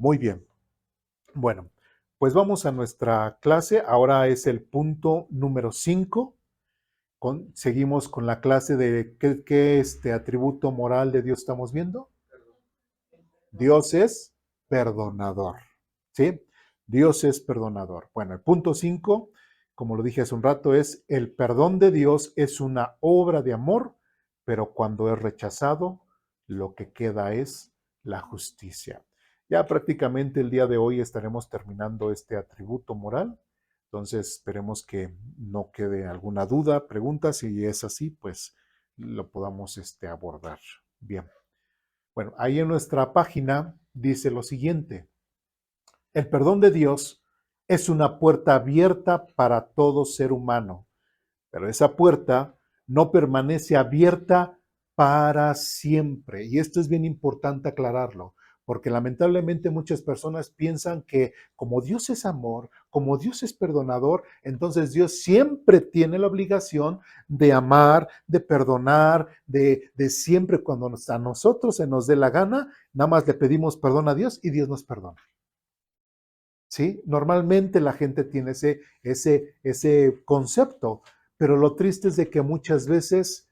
Muy bien. Bueno, pues vamos a nuestra clase. Ahora es el punto número 5. Seguimos con la clase de qué atributo moral de Dios estamos viendo. Dios es perdonador. ¿Sí? Dios es perdonador. Bueno, el punto 5, como lo dije hace un rato, es el perdón de Dios es una obra de amor, pero cuando es rechazado, lo que queda es la justicia. Ya prácticamente el día de hoy estaremos terminando este atributo moral. Entonces esperemos que no quede alguna duda, pregunta. Si es así, pues lo podamos abordar. Bien. Bueno, ahí en nuestra página dice lo siguiente. El perdón de Dios es una puerta abierta para todo ser humano, pero esa puerta no permanece abierta para siempre. Y esto es bien importante aclararlo, porque lamentablemente muchas personas piensan que como Dios es amor, como Dios es perdonador, entonces Dios siempre tiene la obligación de amar, de perdonar, de siempre cuando a nosotros se nos dé la gana, nada más le pedimos perdón a Dios y Dios nos perdona. ¿Sí? Normalmente la gente tiene ese concepto, pero lo triste es de que muchas veces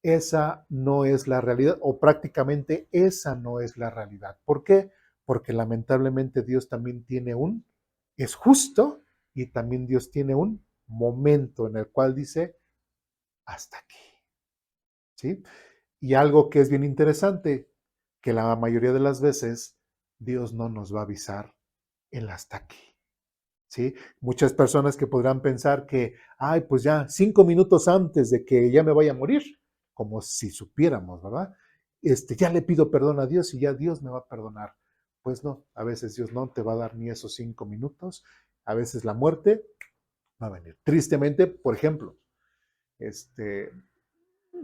esa no es la realidad o prácticamente esa no es la realidad. ¿Por qué? Porque lamentablemente Dios también es justo y también Dios tiene un momento en el cual dice, hasta aquí. ¿Sí? Y algo que es bien interesante, que la mayoría de las veces Dios no nos va a avisar el hasta aquí. ¿Sí? Muchas personas que podrán pensar que, ay, pues ya 5 minutos antes de que ya me vaya a morir, como si supiéramos, ¿verdad? Ya le pido perdón a Dios y ya Dios me va a perdonar. Pues no, a veces Dios no te va a dar ni esos 5 minutos, a veces la muerte va a venir. Tristemente, por ejemplo,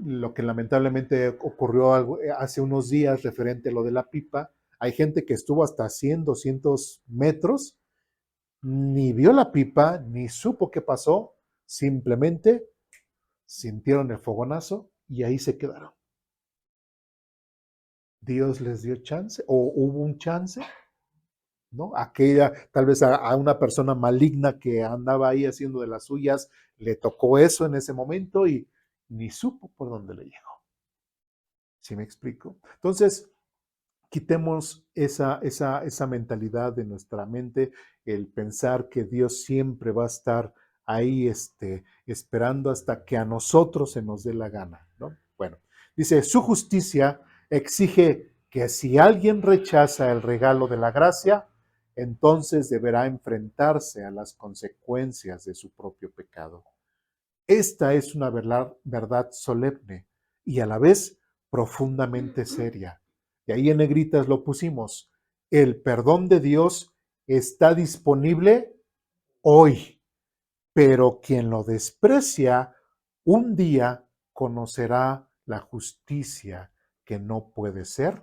lo que lamentablemente ocurrió hace unos días referente a lo de la pipa, hay gente que estuvo hasta 100, 200 metros, ni vio la pipa, ni supo qué pasó, simplemente sintieron el fogonazo y ahí se quedaron. Dios les dio chance o hubo un chance, ¿no? Aquella, tal vez a una persona maligna que andaba ahí haciendo de las suyas, le tocó eso en ese momento y ni supo por dónde le llegó. ¿Sí me explico? Entonces, quitemos esa mentalidad de nuestra mente, el pensar que Dios siempre va a estar ahí esperando hasta que a nosotros se nos dé la gana, ¿no? Bueno, dice, su justicia exige que si alguien rechaza el regalo de la gracia, entonces deberá enfrentarse a las consecuencias de su propio pecado. Esta es una verdad solemne y a la vez profundamente seria. Y ahí en negritas lo pusimos. El perdón de Dios está disponible hoy, pero quien lo desprecia un día conocerá la justicia que no puede ser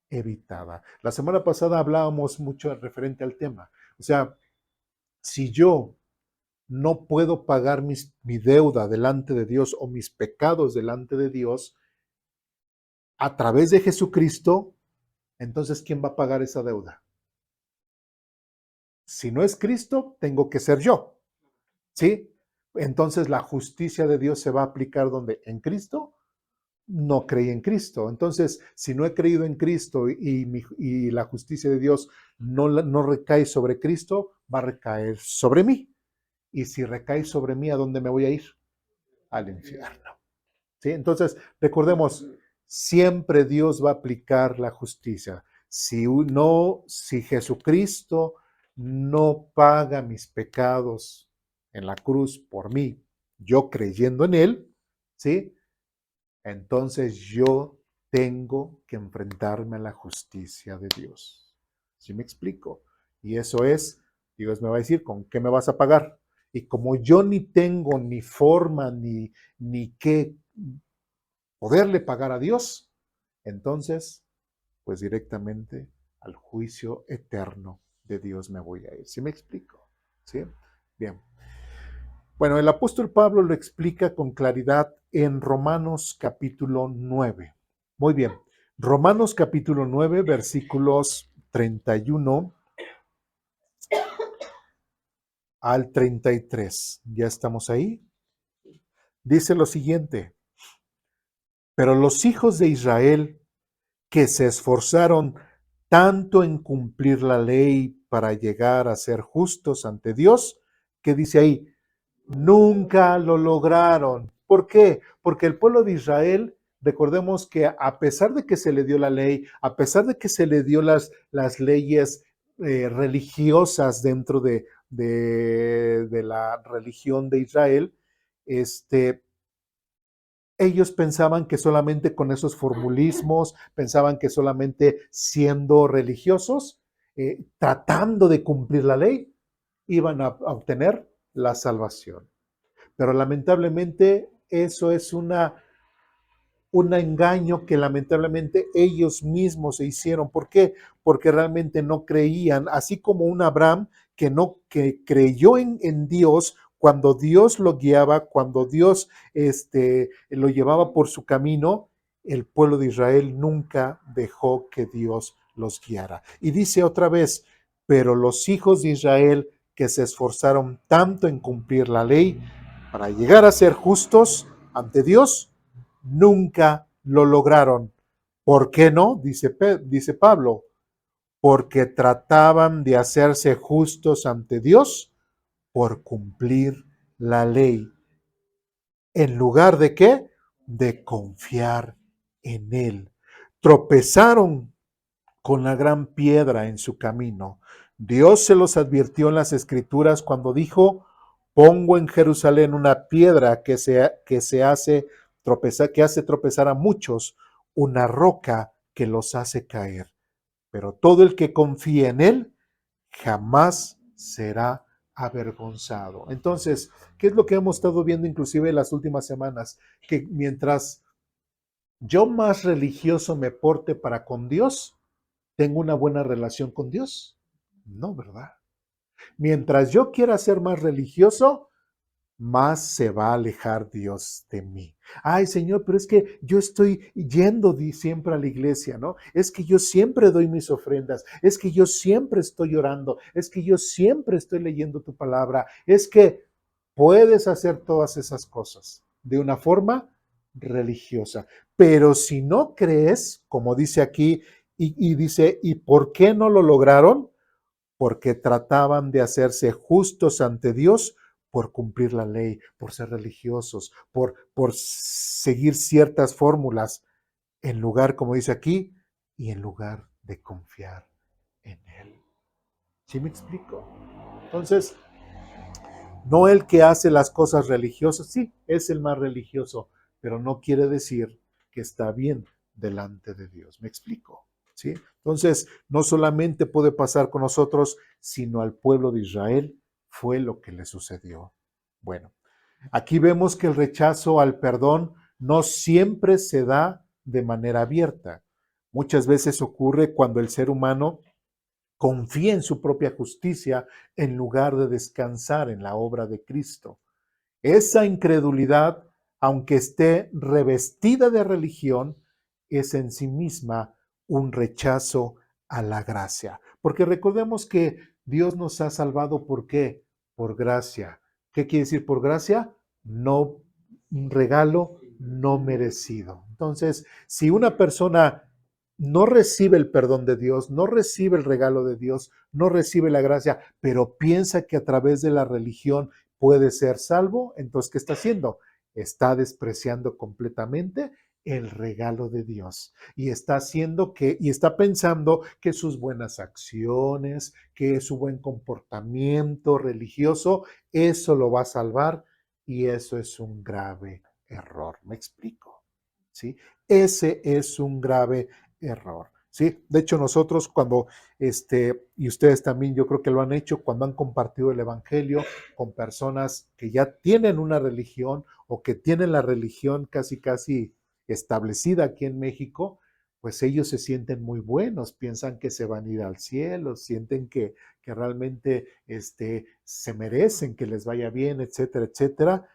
evitada. La semana pasada hablábamos mucho referente al tema. O sea, si yo no puedo pagar mi deuda delante de Dios o mis pecados delante de Dios a través de Jesucristo, entonces ¿quién va a pagar esa deuda? Si no es Cristo, tengo que ser yo, ¿sí? Entonces la justicia de Dios se va a aplicar donde en Cristo no creí en Cristo. Entonces, si no he creído en Cristo y la justicia de Dios no recae sobre Cristo, va a recaer sobre mí. Y si recae sobre mí, ¿a dónde me voy a ir? Al infierno. ¿Sí? Entonces, recordemos, siempre Dios va a aplicar la justicia. Si Jesucristo no paga mis pecados en la cruz por mí, yo creyendo en Él, ¿sí? Entonces yo tengo que enfrentarme a la justicia de Dios. ¿Sí me explico? Y eso es, Dios me va a decir, ¿con qué me vas a pagar? Y como yo ni tengo ni forma ni qué poderle pagar a Dios, entonces, pues directamente al juicio eterno de Dios me voy a ir. ¿Sí me explico? ¿Sí? Bien. Bueno, el apóstol Pablo lo explica con claridad en Romanos capítulo 9. Muy bien. Romanos capítulo 9, versículos 31 al 33. ¿Ya estamos ahí? Dice lo siguiente: pero los hijos de Israel que se esforzaron tanto en cumplir la ley para llegar a ser justos ante Dios, que dice ahí, nunca lo lograron. ¿Por qué? Porque el pueblo de Israel, recordemos que a pesar de que se le dio la ley, a pesar de que se le dio las leyes religiosas dentro de la religión de Israel, ellos pensaban que solamente con esos formulismos, pensaban que solamente siendo religiosos, tratando de cumplir la ley, iban a obtener la salvación. Pero lamentablemente eso es un engaño que lamentablemente ellos mismos se hicieron. ¿Por qué? Porque realmente no creían, así como un Abraham que creyó en Dios cuando Dios lo guiaba, cuando Dios lo llevaba por su camino. El pueblo de Israel nunca dejó que Dios los guiara. Y dice otra vez, pero los hijos de Israel que se esforzaron tanto en cumplir la ley para llegar a ser justos ante Dios, nunca lo lograron. ¿Por qué no? Dice Pablo, porque trataban de hacerse justos ante Dios por cumplir la ley. ¿En lugar de qué? De confiar en Él. Tropezaron con la gran piedra en su camino. Dios se los advirtió en las Escrituras cuando dijo, pongo en Jerusalén una piedra que hace tropezar a muchos, una roca que los hace caer. Pero todo el que confíe en Él jamás será avergonzado. Entonces, ¿qué es lo que hemos estado viendo inclusive en las últimas semanas? Que mientras yo más religioso me porte para con Dios, ¿tengo una buena relación con Dios? No, ¿verdad? Mientras yo quiera ser más religioso, más se va a alejar Dios de mí. Ay, Señor, pero es que yo estoy yendo siempre a la iglesia, ¿no? Es que yo siempre doy mis ofrendas, es que yo siempre estoy orando, es que yo siempre estoy leyendo tu palabra, es que puedes hacer todas esas cosas de una forma religiosa. Pero si no crees, como dice aquí, y dice, ¿y por qué no lo lograron? Porque trataban de hacerse justos ante Dios por cumplir la ley, por ser religiosos, por seguir ciertas fórmulas, en lugar, como dice aquí, y en lugar de confiar en Él. ¿Sí me explico? Entonces, no el que hace las cosas religiosas, sí, es el más religioso, pero no quiere decir que está bien delante de Dios. ¿Me explico? ¿Sí? Entonces, no solamente puede pasar con nosotros, sino al pueblo de Israel fue lo que le sucedió. Bueno, aquí vemos que el rechazo al perdón no siempre se da de manera abierta. Muchas veces ocurre cuando el ser humano confía en su propia justicia en lugar de descansar en la obra de Cristo. Esa incredulidad, aunque esté revestida de religión, es en sí misma un rechazo a la gracia. Porque recordemos que Dios nos ha salvado, ¿por qué? Por gracia. ¿Qué quiere decir por gracia? No, un regalo no merecido. Entonces, si una persona no recibe el perdón de Dios, no recibe el regalo de Dios, no recibe la gracia, pero piensa que a través de la religión puede ser salvo, entonces, ¿qué está haciendo? Está despreciando completamente el regalo de Dios y está haciendo y está pensando que sus buenas acciones, que su buen comportamiento religioso, eso lo va a salvar y eso es un grave error. ¿Me explico? ¿Sí? Ese es un grave error. ¿Sí? De hecho, nosotros cuando, y ustedes también yo creo que lo han hecho, cuando han compartido el Evangelio con personas que ya tienen una religión o que tienen la religión casi, casi establecida aquí en México, pues ellos se sienten muy buenos, piensan que se van a ir al cielo, sienten que realmente se merecen que les vaya bien, etcétera, etcétera.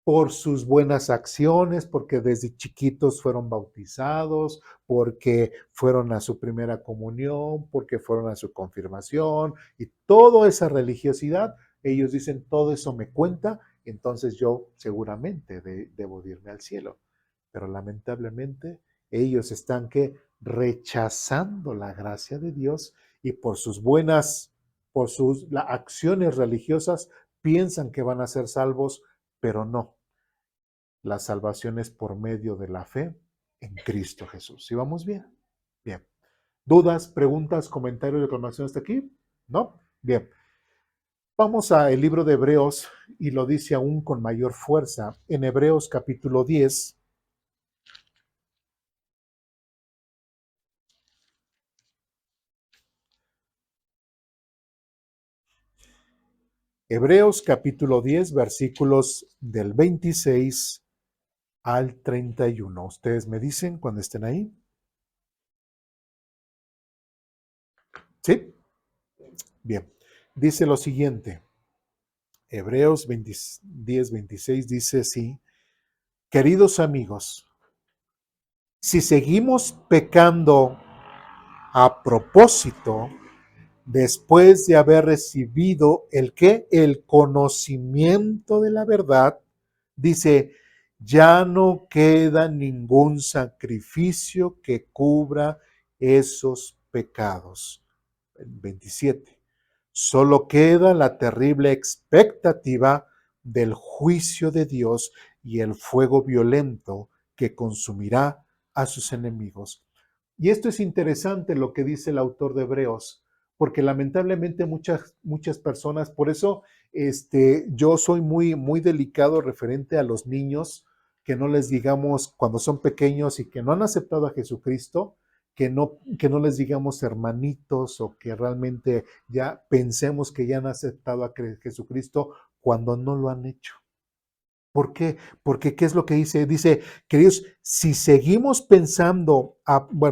por sus buenas acciones, porque desde chiquitos fueron bautizados, porque fueron a su primera comunión, porque fueron a su confirmación y toda esa religiosidad, ellos dicen, todo eso me cuenta, entonces yo seguramente debo de irme al cielo. Pero lamentablemente ellos están que rechazando la gracia de Dios y por sus buenas, por sus acciones religiosas, piensan que van a ser salvos, pero no. La salvación es por medio de la fe en Cristo Jesús. ¿Sí vamos bien? Bien. ¿Dudas, preguntas, comentarios, reclamaciones hasta aquí? ¿No? Bien. Vamos al libro de Hebreos y lo dice aún con mayor fuerza. En Hebreos capítulo 10, Hebreos capítulo 10, versículos del 26 al 31. Ustedes me dicen cuando estén ahí. ¿Sí? Bien. Dice lo siguiente. Hebreos 10, 26 dice así. Queridos amigos, si seguimos pecando a propósito, después de haber recibido el qué, el conocimiento de la verdad, dice, ya no queda ningún sacrificio que cubra esos pecados. 27. Solo queda la terrible expectativa del juicio de Dios y el fuego violento que consumirá a sus enemigos. Y esto es interesante lo que dice el autor de Hebreos, porque lamentablemente muchas personas, por eso yo soy muy delicado referente a los niños, que no les digamos cuando son pequeños y que no han aceptado a Jesucristo, que no les digamos hermanitos o que realmente ya pensemos que ya han aceptado a Jesucristo cuando no lo han hecho. ¿Por qué? Porque ¿qué es lo que dice? Dice, queridos, si seguimos pensando,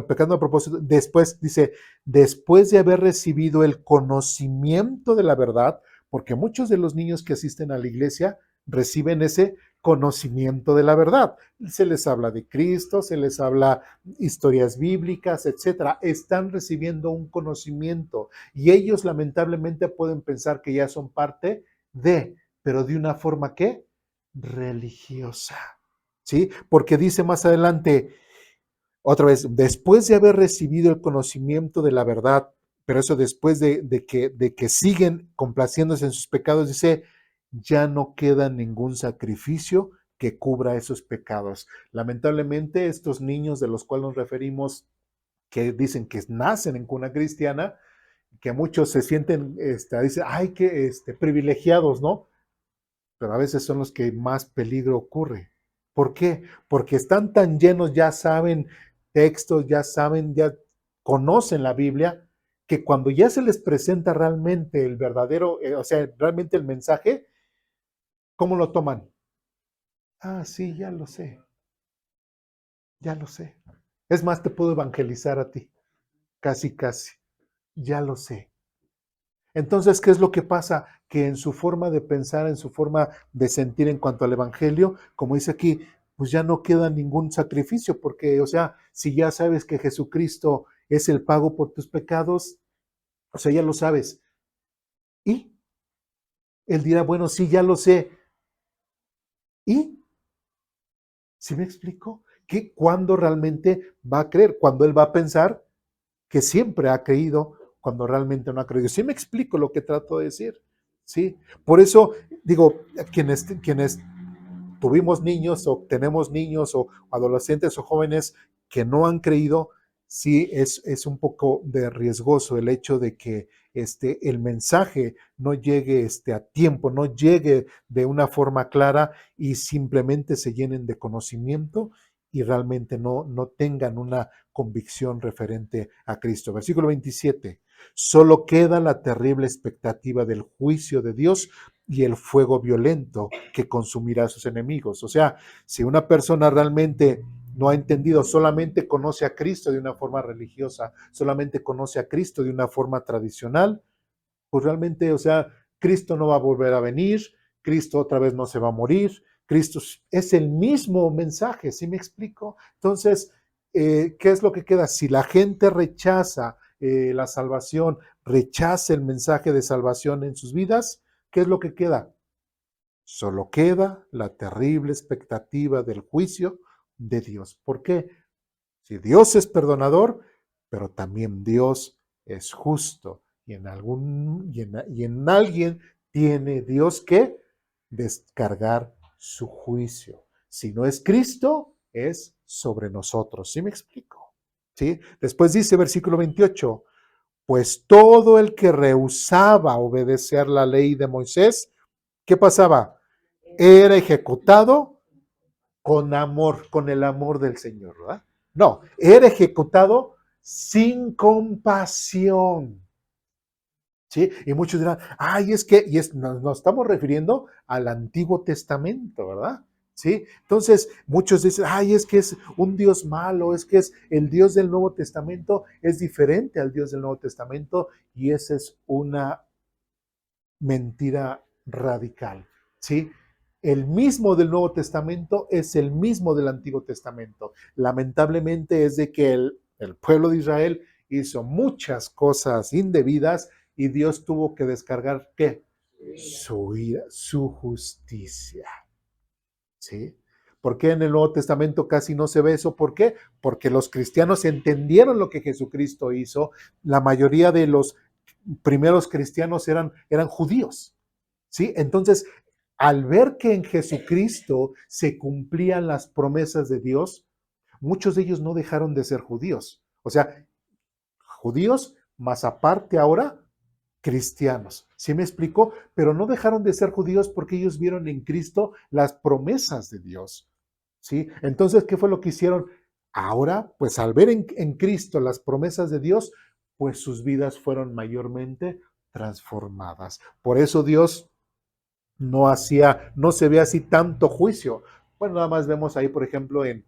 pecando a propósito, después dice, después de haber recibido el conocimiento de la verdad, porque muchos de los niños que asisten a la iglesia reciben ese conocimiento de la verdad. Se les habla de Cristo, se les habla historias bíblicas, etcétera. Están recibiendo un conocimiento y ellos lamentablemente pueden pensar que ya son parte de, pero de una forma que religiosa, ¿sí? Porque dice más adelante, otra vez, después de haber recibido el conocimiento de la verdad, pero eso después de que siguen complaciéndose en sus pecados, dice, ya no queda ningún sacrificio que cubra esos pecados. Lamentablemente, estos niños de los cuales nos referimos, que dicen que nacen en cuna cristiana, que muchos se sienten, dicen, ay, que privilegiados, ¿no? Pero a veces son los que más peligro ocurre. ¿Por qué? Porque están tan llenos, ya saben textos, ya saben, ya conocen la Biblia, que cuando ya se les presenta realmente el verdadero, o sea, realmente el mensaje, ¿cómo lo toman? Ah, sí, ya lo sé, ya lo sé. Es más, te puedo evangelizar a ti, casi, casi, ya lo sé. Entonces, ¿qué es lo que pasa? Que en su forma de pensar, en su forma de sentir en cuanto al Evangelio, como dice aquí, pues ya no queda ningún sacrificio, porque, o sea, si ya sabes que Jesucristo es el pago por tus pecados, o sea, ya lo sabes. Y él dirá, bueno, sí, ya lo sé. ¿Y si me explico? ¿Que cuándo realmente va a creer? Cuando él va a pensar que siempre ha creído cuando realmente no ha creído. Sí me explico lo que trato de decir, ¿sí? Por eso digo, quienes tuvimos niños o tenemos niños o adolescentes o jóvenes que no han creído, sí es un poco de riesgoso el hecho de que el mensaje no llegue a tiempo, no llegue de una forma clara y simplemente se llenen de conocimiento y realmente no tengan una convicción referente a Cristo. Versículo 27. Solo queda la terrible expectativa del juicio de Dios y el fuego violento que consumirá a sus enemigos. O sea, si una persona realmente no ha entendido, solamente conoce a Cristo de una forma religiosa, solamente conoce a Cristo de una forma tradicional, pues realmente, o sea, Cristo no va a volver a venir, Cristo otra vez no se va a morir, Cristo es el mismo mensaje, ¿sí me explico? Entonces, ¿qué es lo que queda? Si la gente rechaza la salvación, rechaza el mensaje de salvación en sus vidas, ¿qué es lo que queda? Solo queda la terrible expectativa del juicio de Dios. ¿Por qué? Si Dios es perdonador, pero también Dios es justo. Y en alguien tiene Dios que descargar su juicio. Si no es Cristo, es sobre nosotros. ¿Sí me explico? ¿Sí? Después dice versículo 28, pues todo el que rehusaba obedecer la ley de Moisés, ¿qué pasaba? Era ejecutado con amor, con el amor del Señor, ¿verdad? No, era ejecutado sin compasión. ¿Sí? Y muchos dirán, ay, es que, nos estamos refiriendo al Antiguo Testamento, ¿verdad? ¿Sí? Entonces, muchos dicen, ay, es que es un Dios malo, es que es el Dios del Nuevo Testamento, es diferente al Dios del Nuevo Testamento, y esa es una mentira radical, ¿sí? El mismo del Nuevo Testamento es el mismo del Antiguo Testamento. Lamentablemente es de que el pueblo de Israel hizo muchas cosas indebidas y Dios tuvo que descargar, ¿qué? Su ira, su justicia, ¿sí? ¿Por qué en el Nuevo Testamento casi no se ve eso? ¿Por qué? Porque los cristianos entendieron lo que Jesucristo hizo. La mayoría de los primeros cristianos eran judíos, ¿sí? Entonces, al ver que en Jesucristo se cumplían las promesas de Dios, muchos de ellos no dejaron de ser judíos. O sea, judíos, más aparte ahora, cristianos. ¿Sí me explico? Pero no dejaron de ser judíos porque ellos vieron en Cristo las promesas de Dios. ¿Sí? Entonces, ¿qué fue lo que hicieron? Ahora, pues al ver en Cristo las promesas de Dios, pues sus vidas fueron mayormente transformadas. Por eso Dios no se ve así tanto juicio. Bueno, nada más vemos ahí, por ejemplo, en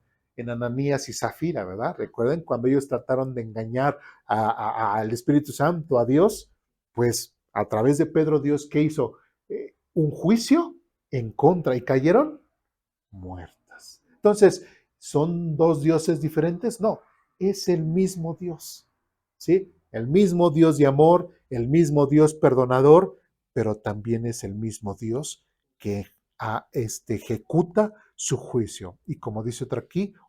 Ananías y Zafira, ¿verdad? Recuerden cuando ellos trataron de engañar al Espíritu Santo, a Dios, pues a través de Pedro, Dios, ¿qué hizo? Un juicio en contra y cayeron muertas. Entonces, ¿son dos dioses diferentes? No, es el mismo Dios, ¿sí? El mismo Dios de amor, el mismo Dios perdonador, pero también es el mismo Dios que ejecuta su juicio. Y como dice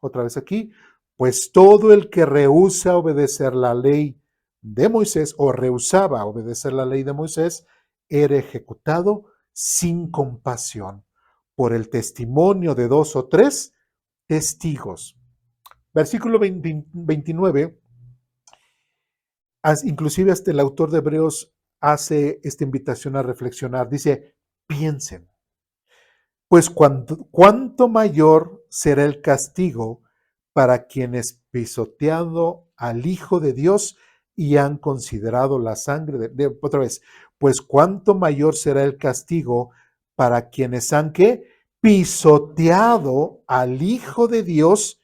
otra vez aquí, pues todo el que rehúsa obedecer la ley de Moisés o rehusaba obedecer la ley de Moisés, era ejecutado sin compasión por el testimonio de 2 o 3 testigos. Versículo 29, inclusive hasta el autor de Hebreos hace esta invitación a reflexionar. Dice, piensen, pues cuánto mayor será el castigo para quienes pisoteado al Hijo de Dios y han considerado la sangre otra vez, pues cuánto mayor será el castigo para quienes han ¿qué? Pisoteado al Hijo de Dios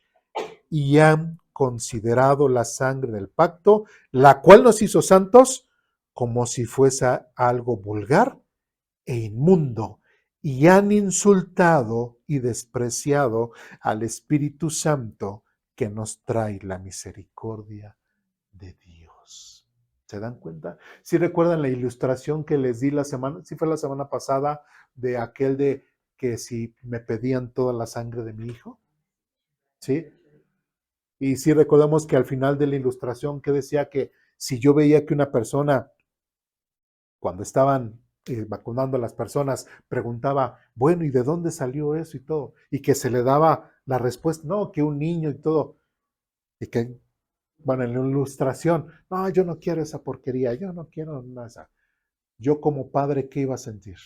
y han considerado la sangre del pacto, la cual nos hizo santos, como si fuese algo vulgar e inmundo, y han insultado y despreciado al Espíritu Santo que nos trae la misericordia de Dios. ¿Se dan cuenta? Si recuerdan la ilustración que les di si fue la semana pasada, de aquel de que si me pedían toda la sangre de mi hijo, ¿sí? Y si recordamos que al final de la ilustración que decía que si yo veía que una persona, cuando estaban vacunando a las personas, preguntaba, bueno, ¿y de dónde salió eso y todo? Y que se le daba la respuesta, no, que un niño y todo. Y que, bueno, en la ilustración, no, yo no quiero esa porquería, yo no quiero nada. Yo como padre, ¿qué iba a sentir?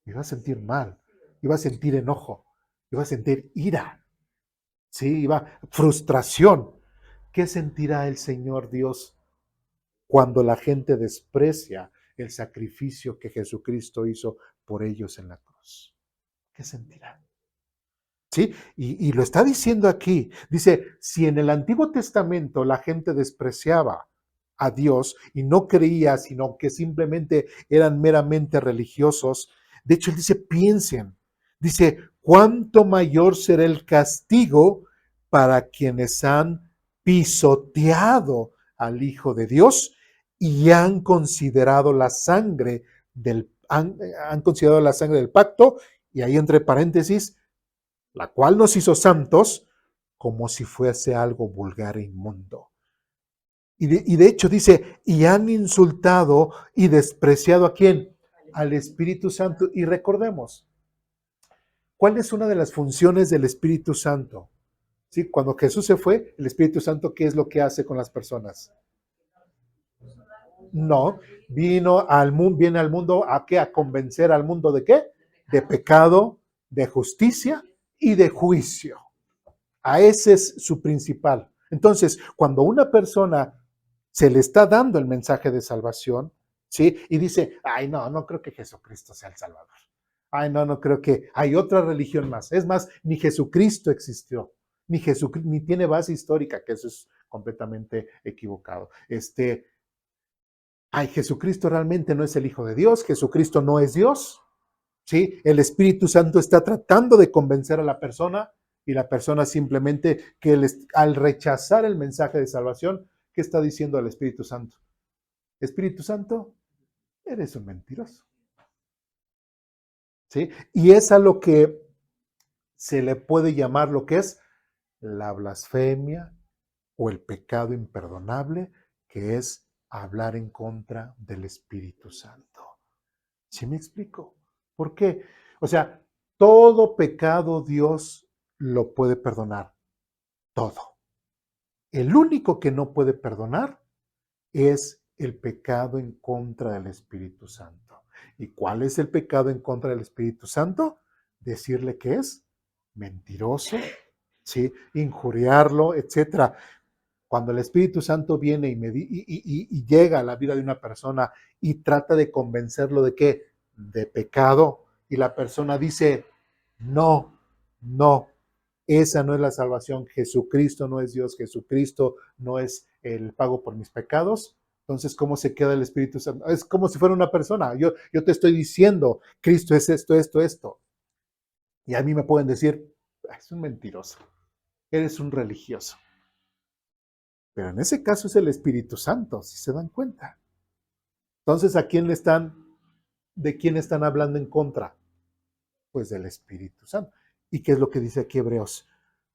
Iba a sentir mal, iba a sentir enojo, iba a sentir ira, ¿sí? Iba frustración. ¿Qué sentirá el Señor Dios cuando la gente desprecia el sacrificio que Jesucristo hizo por ellos en la cruz? ¿Qué sentirán? ¿Sí? Y lo está diciendo aquí. Dice, si en el Antiguo Testamento la gente despreciaba a Dios y no creía, sino que simplemente eran meramente religiosos, De hecho, él dice, piensen. Dice, ¿cuánto mayor será el castigo para quienes han pisoteado al Hijo de Dios y han considerado la sangre han considerado la sangre del pacto, y ahí entre paréntesis, la cual nos hizo santos, como si fuese algo vulgar e inmundo? Y de hecho dice, y han insultado y despreciado ¿a quién? Al Espíritu Santo. Y recordemos, ¿cuál es una de las funciones del Espíritu Santo? ¿Sí? Cuando Jesús se fue, el Espíritu Santo, ¿qué es lo que hace con las personas? No, viene al mundo ¿a qué? A convencer al mundo ¿de qué? De pecado, de justicia y de juicio. A ese es su principal. Entonces, cuando una persona se le está dando el mensaje de salvación, ¿sí? Y dice, ay, no, no creo que Jesucristo sea el Salvador. Ay, no, no creo que hay otra religión más. Es más, ni Jesucristo existió, ni tiene base histórica, que eso es completamente equivocado. Ay, Jesucristo realmente no es el Hijo de Dios, Jesucristo no es Dios, ¿sí? El Espíritu Santo está tratando de convencer a la persona y la persona simplemente al rechazar el mensaje de salvación, ¿qué está diciendo al Espíritu Santo? Espíritu Santo, eres un mentiroso, ¿sí? Y es a lo que se le puede llamar lo que es la blasfemia o el pecado imperdonable, que es hablar en contra del Espíritu Santo. ¿Sí me explico? ¿Por qué? O sea, todo pecado Dios lo puede perdonar, todo. El único que no puede perdonar es el pecado en contra del Espíritu Santo. ¿Y cuál es el pecado en contra del Espíritu Santo? Decirle que es mentiroso, ¿sí? Injuriarlo, etcétera. Cuando el Espíritu Santo viene y llega a la vida de una persona y trata de convencerlo de qué, de pecado, y la persona dice, no, no, esa no es la salvación, Jesucristo no es Dios, Jesucristo no es el pago por mis pecados. Entonces, ¿cómo se queda el Espíritu Santo? Es como si fuera una persona. Yo te estoy diciendo, Cristo es esto, esto, esto. Y a mí me pueden decir, es un mentiroso, eres un religioso. Pero en ese caso es el Espíritu Santo, si se dan cuenta. Entonces, ¿de quién están hablando en contra? Pues del Espíritu Santo. ¿Y qué es lo que dice aquí Hebreos?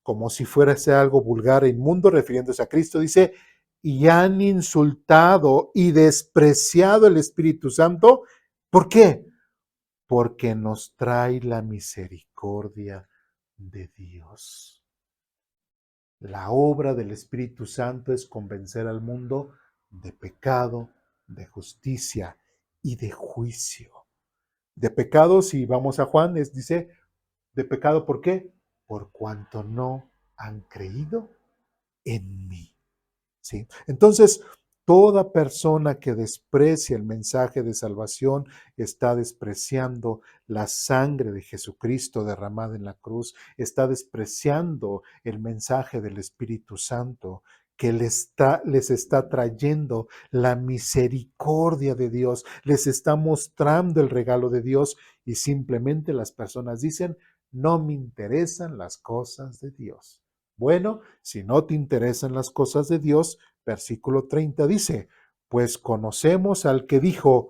Como si fuese algo vulgar e inmundo, refiriéndose a Cristo, dice, y han insultado y despreciado el Espíritu Santo. ¿Por qué? Porque nos trae la misericordia de Dios. La obra del Espíritu Santo es convencer al mundo de pecado, de justicia y de juicio. De pecado, si vamos a Juan, dice, de pecado, ¿por qué? Por cuanto no han creído en mí. ¿Sí? Entonces, toda persona que desprecia el mensaje de salvación está despreciando la sangre de Jesucristo derramada en la cruz, está despreciando el mensaje del Espíritu Santo que les está trayendo la misericordia de Dios, les está mostrando el regalo de Dios, y simplemente las personas dicen, no me interesan las cosas de Dios. Bueno, si no te interesan las cosas de Dios, versículo 30 dice, pues conocemos al que dijo,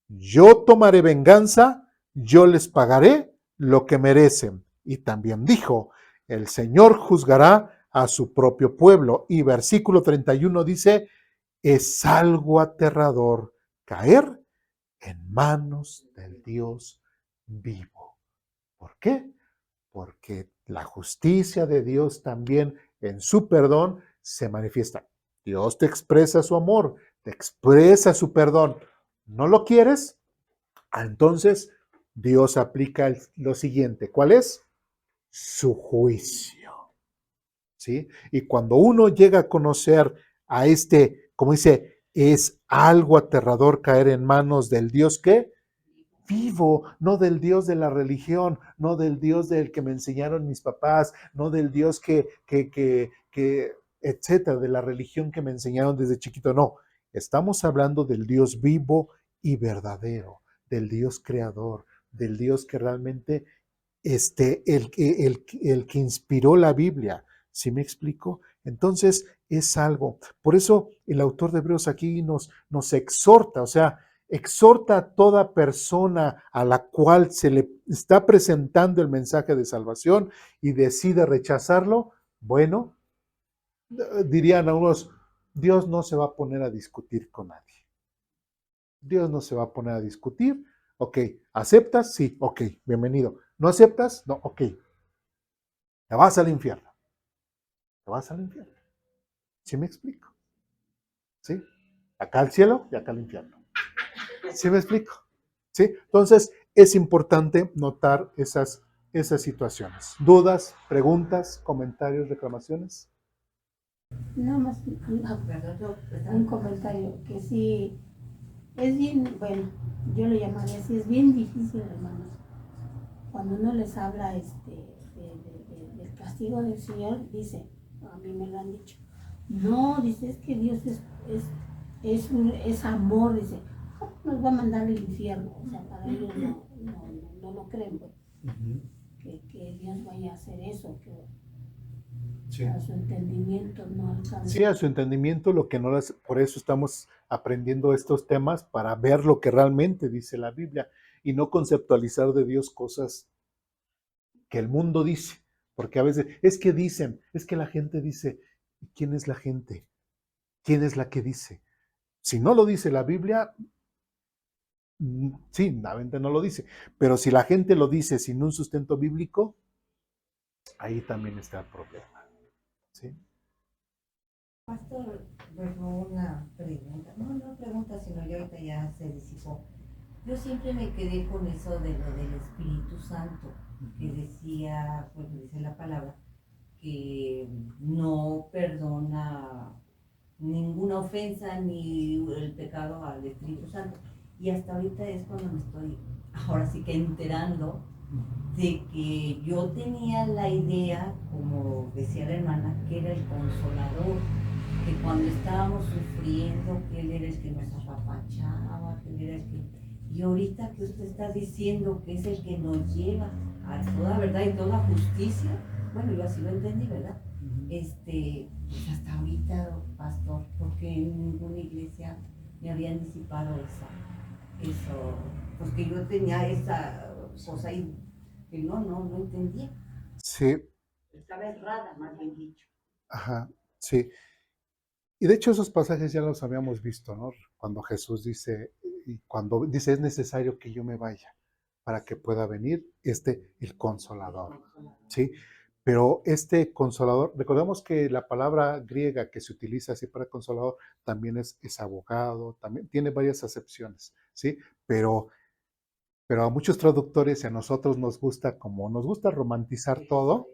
yo tomaré venganza, yo les pagaré lo que merecen. Y también dijo, el Señor juzgará a su propio pueblo. Y versículo 31 dice, es algo aterrador caer en manos del Dios vivo. ¿Por qué? Porque la justicia de Dios también en su perdón se manifiesta. Dios te expresa su amor, te expresa su perdón. ¿No lo quieres? Entonces Dios aplica lo siguiente. ¿Cuál es? Su juicio. ¿Sí? Y cuando uno llega a conocer a como dice, es algo aterrador caer en manos del Dios que vivo, no del Dios de la religión, no del Dios del que me enseñaron mis papás, no del Dios etcétera, de la religión que me enseñaron desde chiquito, no. Estamos hablando del Dios vivo y verdadero, del Dios creador, del Dios que realmente, el que inspiró la Biblia. ¿Sí me explico? Entonces es algo. Por eso el autor de Hebreos aquí nos exhorta, o sea, exhorta a toda persona a la cual se le está presentando el mensaje de salvación y decide rechazarlo. Bueno, dirían a unos, Dios no se va a poner a discutir con nadie. Dios no se va a poner a discutir. Ok, ¿aceptas? Sí, ok, bienvenido. ¿No aceptas? No, ok. Te vas al infierno. Te vas al infierno. ¿Sí me explico? ¿Sí? Acá al cielo y acá al infierno. ¿Sí me explico? ¿Sí? Entonces, es importante notar esas situaciones. ¿Dudas, preguntas, comentarios, reclamaciones? Nada más un comentario que sí es bien, bueno, yo lo llamaría así, es bien difícil, hermanos, cuando uno les habla del castigo del Señor, dice, a mí me lo han dicho, no, dice, es que Dios es amor, dice, nos va a mandar al infierno, o sea, para ellos no lo creen, pues, que Dios vaya a hacer eso, que Sí. a su entendimiento no alcanza. Sí, a su entendimiento, lo que no las, por eso estamos aprendiendo estos temas para ver lo que realmente dice la Biblia y no conceptualizar de Dios cosas que el mundo dice, porque a veces es que dicen, es que la gente dice, ¿quién es la gente? ¿Quién es la que dice? Si no lo dice la Biblia, sí, la gente no lo dice, pero si la gente lo dice sin un sustento bíblico, ahí también está el problema. ¿Sí? Pastor, bueno, una pregunta, no pregunta, sino ya ahorita ya se disipó. Yo siempre me quedé con eso de lo del Espíritu Santo, que decía, pues dice la palabra, que no perdona ninguna ofensa ni el pecado al Espíritu Santo. Y hasta ahorita es cuando me estoy, ahora sí que enterando de que yo tenía la idea, como decía la hermana, que era el consolador, que cuando estábamos sufriendo, que Él era el que nos apapachaba, que Él era el que... Y ahorita que usted está diciendo que es el que nos lleva a toda verdad y toda justicia, bueno, yo así lo entendí, ¿verdad? Pues hasta ahorita, pastor, porque en ninguna iglesia me habían disipado eso, pues que yo tenía esa cosa ahí que no entendía. Sí. Estaba errada, más bien dicho. Ajá, sí. Y de hecho esos pasajes ya los habíamos visto, ¿no? Cuando Jesús dice, y cuando dice, es necesario que yo me vaya para que pueda venir el consolador, ¿sí? Pero este consolador, recordemos que la palabra griega que se utiliza así para consolador también es abogado, también tiene varias acepciones, ¿sí? Pero a muchos traductores y a nosotros nos gusta romantizar todo,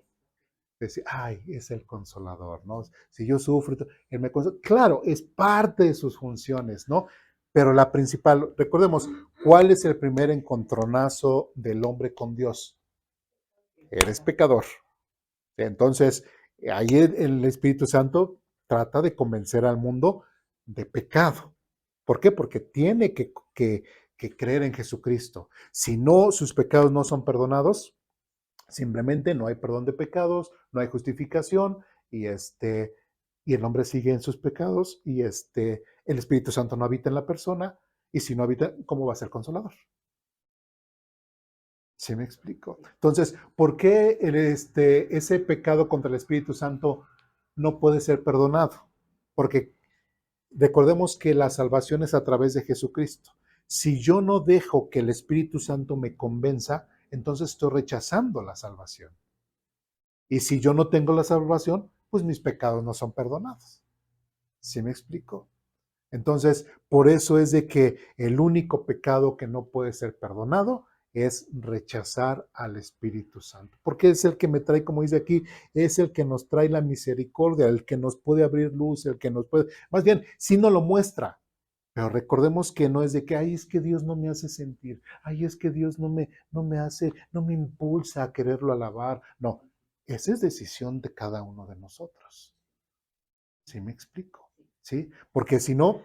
decir, ay, es el consolador, ¿no? Si yo sufro, él me consola. Claro, es parte de sus funciones, ¿no? Pero la principal, recordemos, ¿cuál es el primer encontronazo del hombre con Dios? Eres pecador. Entonces, ahí el Espíritu Santo trata de convencer al mundo de pecado. ¿Por qué? Porque tiene que creer en Jesucristo. Si no, sus pecados no son perdonados, simplemente no hay perdón de pecados, no hay justificación y el hombre sigue en sus pecados y el Espíritu Santo no habita en la persona y si no habita, ¿cómo va a ser consolador? ¿Sí me explico? Entonces, ¿por qué ese pecado contra el Espíritu Santo no puede ser perdonado? Porque recordemos que la salvación es a través de Jesucristo. Si yo no dejo que el Espíritu Santo me convenza, entonces estoy rechazando la salvación. Y si yo no tengo la salvación, pues mis pecados no son perdonados. ¿Sí me explico? Entonces, por eso es de que el único pecado que no puede ser perdonado es rechazar al Espíritu Santo. Porque es el que me trae, como dice aquí, es el que nos trae la misericordia, el que nos puede abrir luz, el que nos puede, más bien, sí nos lo muestra. Pero recordemos que no es de que, ay, es que Dios no me hace sentir, ay, es que Dios no me hace, no me impulsa a quererlo alabar. No, esa es decisión de cada uno de nosotros. ¿Sí me explico? ¿Sí? Porque si no,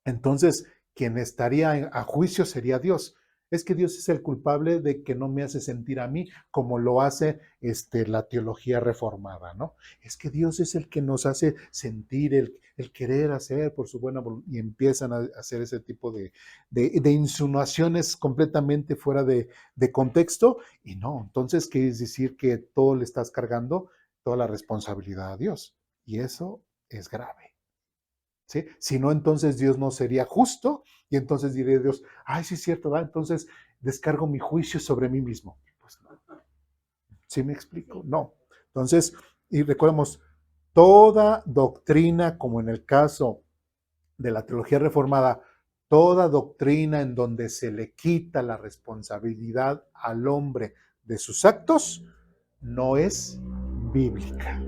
entonces quien estaría a juicio sería Dios. Es que Dios es el culpable de que no me hace sentir a mí como lo hace la teología reformada, ¿no? Es que Dios es el que nos hace sentir, el querer hacer por su buena voluntad, y empiezan a hacer ese tipo de insinuaciones completamente fuera de contexto, y no, entonces quiere decir que todo le estás cargando, toda la responsabilidad a Dios, y eso es grave. ¿Sí? Si no, entonces Dios no sería justo y entonces diría Dios, ay, sí es cierto, ¿verdad? Entonces descargo mi juicio sobre mí mismo. Pues no. ¿Sí me explico? No. Entonces, y recordemos, toda doctrina, como en el caso de la teología reformada, toda doctrina en donde se le quita la responsabilidad al hombre de sus actos, no es bíblica.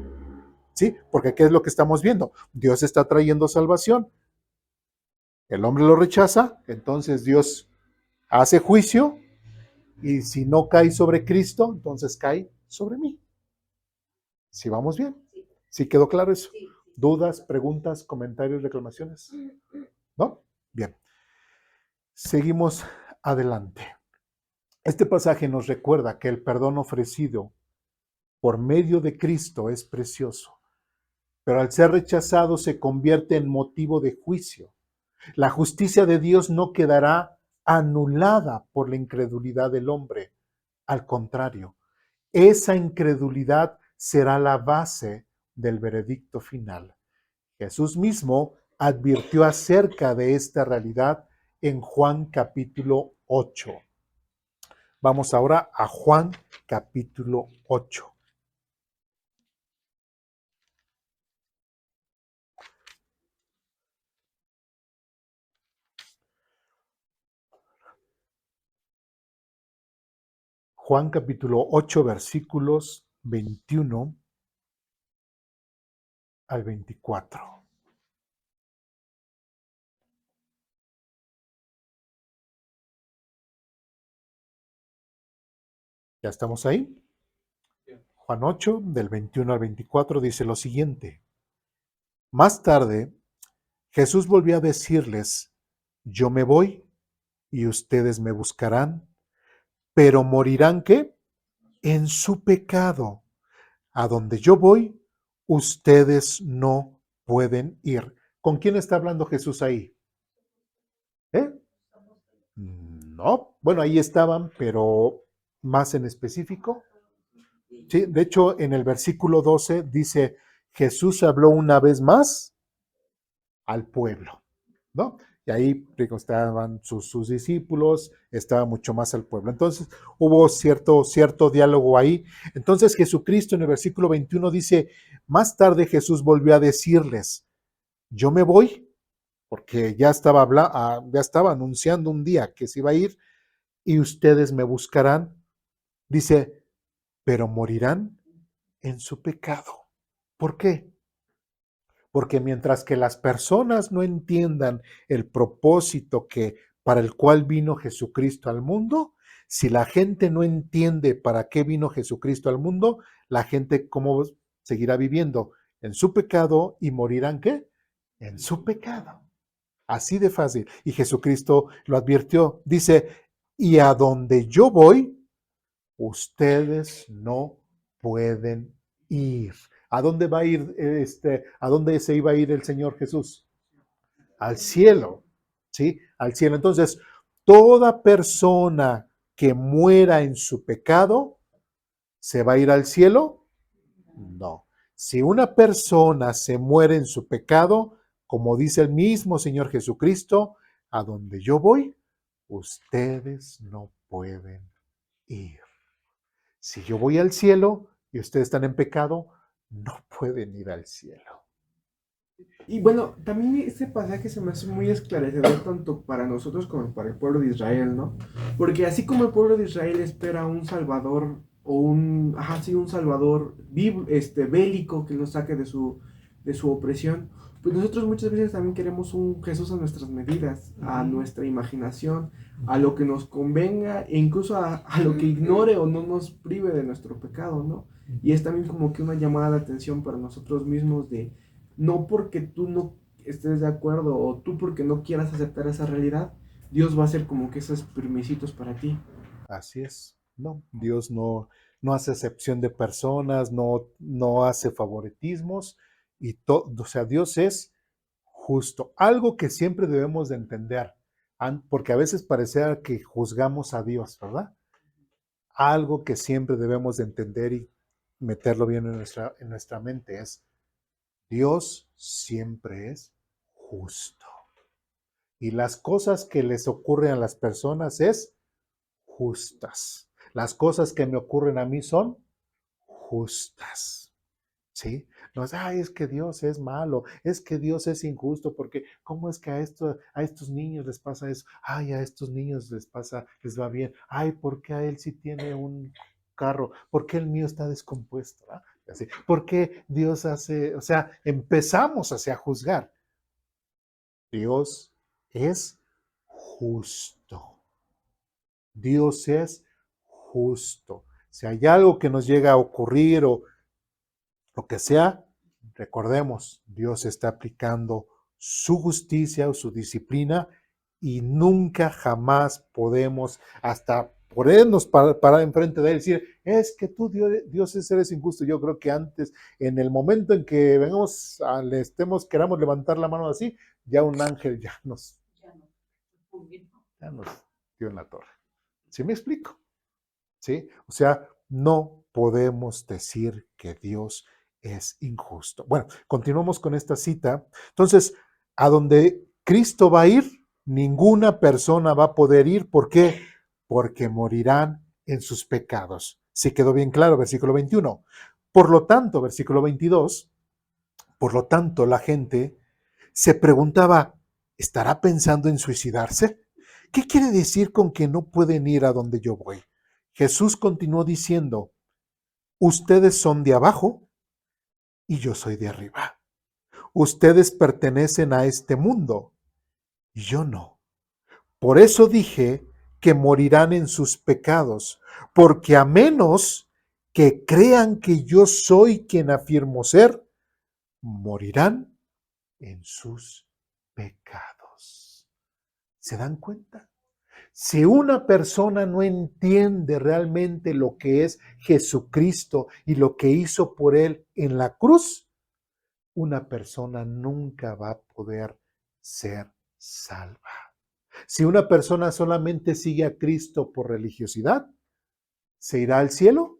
¿Sí? Porque ¿qué es lo que estamos viendo? Dios está trayendo salvación. El hombre lo rechaza, entonces Dios hace juicio y si no cae sobre Cristo, entonces cae sobre mí. ¿Sí vamos bien? ¿Sí quedó claro eso? ¿Dudas, preguntas, comentarios, reclamaciones? ¿No? Bien. Seguimos adelante. Este pasaje nos recuerda que el perdón ofrecido por medio de Cristo es precioso, pero al ser rechazado se convierte en motivo de juicio. La justicia de Dios no quedará anulada por la incredulidad del hombre. Al contrario, esa incredulidad será la base del veredicto final. Jesús mismo advirtió acerca de esta realidad en Juan capítulo 8. Vamos ahora a Juan capítulo 8. Juan capítulo 8, versículos 21 al 24. ¿Ya estamos ahí? Juan 8, del 21 al 24, dice lo siguiente. Más tarde, Jesús volvió a decirles, yo me voy y ustedes me buscarán, pero morirán ¿qué? En su pecado. A donde yo voy, ustedes no pueden ir. ¿Con quién está hablando Jesús ahí? ¿Eh? No, bueno, ahí estaban, pero más en específico. Sí, de hecho, en el versículo 12 dice, Jesús habló una vez más al pueblo, ¿no? Y ahí estaban sus discípulos, estaba mucho más al pueblo. Entonces hubo cierto diálogo ahí. Entonces Jesucristo en el versículo 21 dice, más tarde Jesús volvió a decirles, yo me voy, porque ya estaba anunciando un día que se iba a ir y ustedes me buscarán. Dice, pero morirán en su pecado. ¿Por qué? Porque mientras que las personas no entiendan el propósito para el cual vino Jesucristo al mundo, si la gente no entiende para qué vino Jesucristo al mundo, la gente cómo seguirá viviendo en su pecado y morirán ¿qué? En su pecado. Así de fácil. Y Jesucristo lo advirtió. Dice, y a donde yo voy, ustedes no pueden ir. ¿A dónde va a ir a dónde se iba a ir el Señor Jesús? Al cielo, ¿sí? Al cielo. Entonces, toda persona que muera en su pecado, ¿se va a ir al cielo? No. Si una persona se muere en su pecado, como dice el mismo Señor Jesucristo, a donde yo voy, ustedes no pueden ir. Si yo voy al cielo y ustedes están en pecado, no pueden ir al cielo. Y bueno, también este pasaje se me hace muy esclarecedor tanto para nosotros como para el pueblo de Israel, ¿no? Porque así como el pueblo de Israel espera un salvador o un salvador bélico que los saque de su opresión, pues nosotros muchas veces también queremos un Jesús a nuestras medidas, a nuestra imaginación, a lo que nos convenga e incluso a lo que ignore o no nos prive de nuestro pecado, ¿no? Y es también como que una llamada de atención para nosotros mismos de no porque tú no estés de acuerdo o tú porque no quieras aceptar esa realidad, Dios va a hacer como que esos permisitos para ti. Así es. No, Dios no hace excepción de personas, no hace favoritismos y todo, o sea, Dios es justo. Algo que siempre debemos de entender, porque a veces parece que juzgamos a Dios, ¿verdad? Algo que siempre debemos de entender y meterlo bien en nuestra mente es, Dios siempre es justo. Y las cosas que les ocurren a las personas es justas. Las cosas que me ocurren a mí son justas. ¿Sí? No es, ay, es que Dios es malo, es que Dios es injusto, porque ¿cómo es que a estos niños les pasa eso? Ay, a estos niños les pasa, les va bien. Ay, ¿por qué a él sí tiene un carro? ¿Por qué el mío está descompuesto? ¿Ah? Así, ¿por qué Dios hace, o sea, empezamos hacia juzgar? Dios es justo. Dios es justo. Si hay algo que nos llega a ocurrir o lo que sea, recordemos, Dios está aplicando su justicia o su disciplina y nunca jamás podemos hasta ponernos para enfrente de él y decir, es que tú, Dios eres injusto. Yo creo que antes, en el momento en que vengamos, queramos levantar la mano así, ya un ángel ya nos dio en la torre. ¿Sí me explico? ¿Sí? O sea, no podemos decir que Dios es injusto. Bueno, continuamos con esta cita. Entonces, a donde Cristo va a ir, ninguna persona va a poder ir. ¿Por qué? Porque morirán en sus pecados. Sí quedó bien claro, versículo 21. Por lo tanto, versículo 22, por lo tanto, la gente se preguntaba, ¿estará pensando en suicidarse? ¿Qué quiere decir con que no pueden ir a donde yo voy? Jesús continuó diciendo, ustedes son de abajo y yo soy de arriba. Ustedes pertenecen a este mundo y yo no. Por eso dije que morirán en sus pecados, porque a menos que crean que yo soy quien afirmo ser, morirán en sus pecados. ¿Se dan cuenta? Si una persona no entiende realmente lo que es Jesucristo y lo que hizo por él en la cruz, una persona nunca va a poder ser salva. Si una persona solamente sigue a Cristo por religiosidad, ¿se irá al cielo?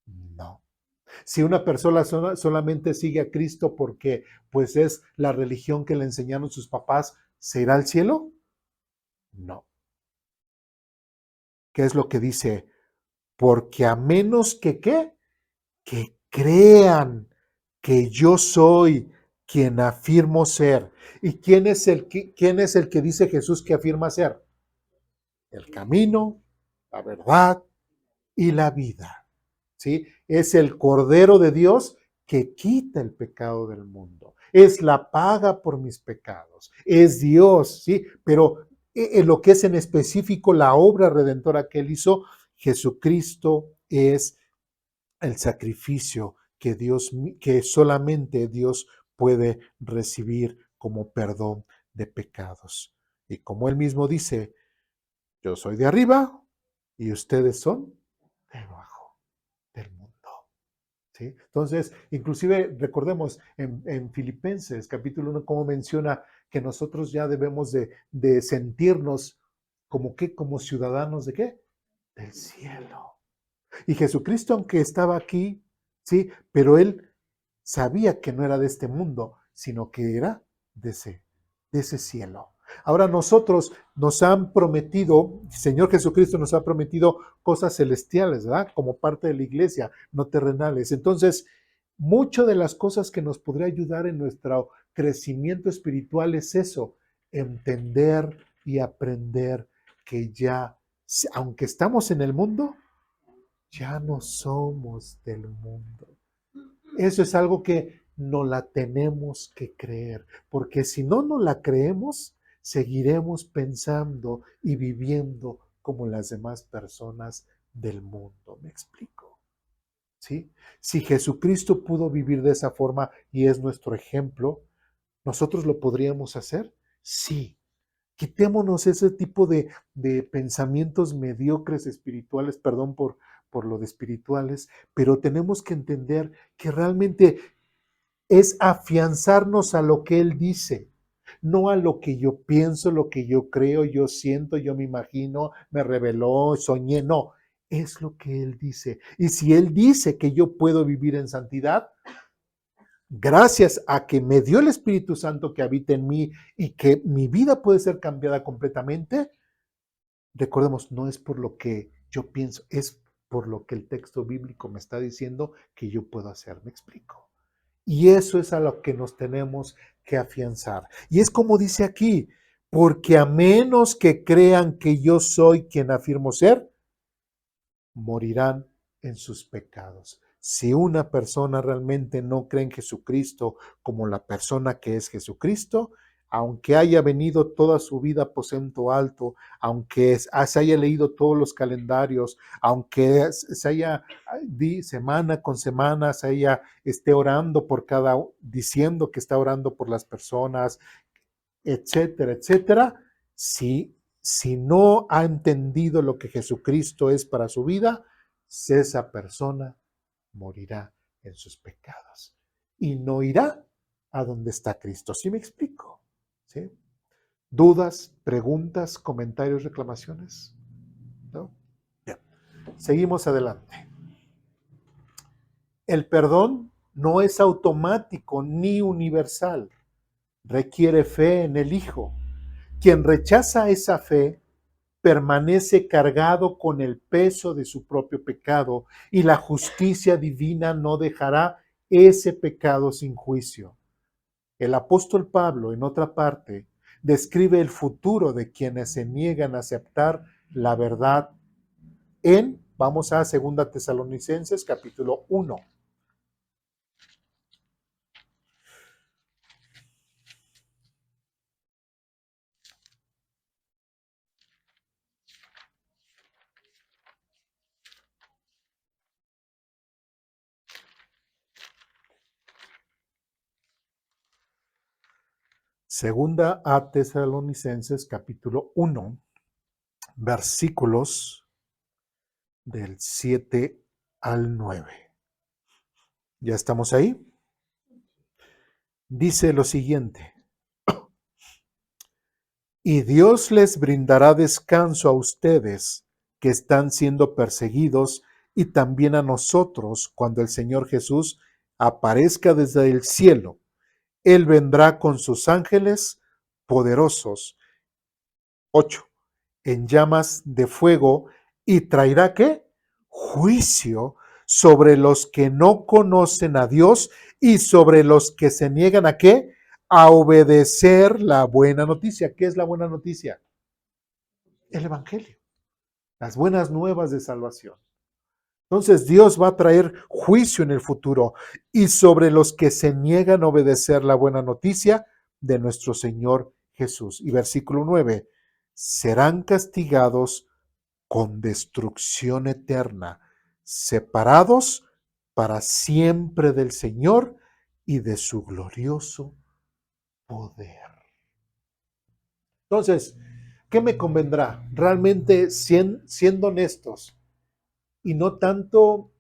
No. Si una persona solamente sigue a Cristo porque pues es la religión que le enseñaron sus papás, ¿se irá al cielo? No. ¿Qué es lo que dice? Porque a menos que ¿qué? Que crean que yo soy quien afirmo ser. ¿Y quién es el que dice Jesús que afirma ser? El camino, la verdad y la vida. ¿Sí? Es el Cordero de Dios que quita el pecado del mundo. Es la paga por mis pecados. Es Dios, ¿sí? Pero en lo que es en específico la obra redentora que él hizo, Jesucristo es el sacrificio que solamente Dios puede recibir como perdón de pecados. Y como él mismo dice, yo soy de arriba y ustedes son de abajo del mundo. ¿Sí? Entonces, inclusive recordemos en Filipenses capítulo 1 cómo menciona que nosotros ya debemos de sentirnos como ciudadanos de qué? Del cielo. Y Jesucristo, aunque estaba aquí, sí, pero él sabía que no era de este mundo, sino que era de ese cielo. Ahora nosotros nos han prometido, el Señor Jesucristo nos ha prometido cosas celestiales, ¿verdad? Como parte de la iglesia, no terrenales. Entonces, mucho de las cosas que nos podría ayudar en nuestro crecimiento espiritual es eso, entender y aprender que ya, aunque estamos en el mundo, ya no somos del mundo. Eso es algo que no la tenemos que creer, porque si no nos la creemos, seguiremos pensando y viviendo como las demás personas del mundo. ¿Me explico? ¿Sí? Si Jesucristo pudo vivir de esa forma y es nuestro ejemplo, ¿nosotros lo podríamos hacer? Sí, Quitémonos ese tipo de pensamientos mediocres espirituales, perdón por lo de espirituales, pero tenemos que entender que realmente es afianzarnos a lo que Él dice, no a lo que yo pienso, lo que yo creo, yo siento, yo me imagino, me reveló, soñé, no, es lo que Él dice. Y si Él dice que yo puedo vivir en santidad, gracias a que me dio el Espíritu Santo que habita en mí y que mi vida puede ser cambiada completamente, recordemos, no es por lo que yo pienso, es por lo que el texto bíblico me está diciendo que yo puedo hacer. ¿Me explico? Y eso es a lo que nos tenemos que afianzar. Y es como dice aquí, porque a menos que crean que yo soy quien afirmo ser, morirán en sus pecados. Si una persona realmente no cree en Jesucristo como la persona que es Jesucristo, aunque haya venido toda su vida aposento alto, aunque se haya leído todos los calendarios, aunque se haya semana con semana, esté orando por diciendo que está orando por las personas, etcétera, etcétera, si no ha entendido lo que Jesucristo es para su vida, esa persona morirá en sus pecados y no irá a donde está Cristo. ¿Sí me explico? ¿Sí? ¿Dudas, preguntas, comentarios, reclamaciones? ¿No? Bien. Seguimos adelante. El perdón no es automático ni universal. Requiere fe en el Hijo. Quien rechaza esa fe permanece cargado con el peso de su propio pecado y la justicia divina no dejará ese pecado sin juicio. El apóstol Pablo, en otra parte, describe el futuro de quienes se niegan a aceptar la verdad vamos a 2 Tesalonicenses capítulo 1. Segunda a Tesalonicenses capítulo 1, versículos del 7 al 9. ¿Ya estamos ahí? Dice lo siguiente: y Dios les brindará descanso a ustedes que están siendo perseguidos y también a nosotros cuando el Señor Jesús aparezca desde el cielo. Él vendrá con sus ángeles poderosos. 8. En llamas de fuego y traerá ¿qué? Juicio sobre los que no conocen a Dios y sobre los que se niegan a ¿qué? A obedecer la buena noticia. ¿Qué es la buena noticia? El Evangelio, las buenas nuevas de salvación. Entonces Dios va a traer juicio en el futuro y sobre los que se niegan a obedecer la buena noticia de nuestro Señor Jesús. Y versículo 9, serán castigados con destrucción eterna, separados para siempre del Señor y de su glorioso poder. Entonces, ¿qué me convendrá? Realmente siendo honestos y no tanto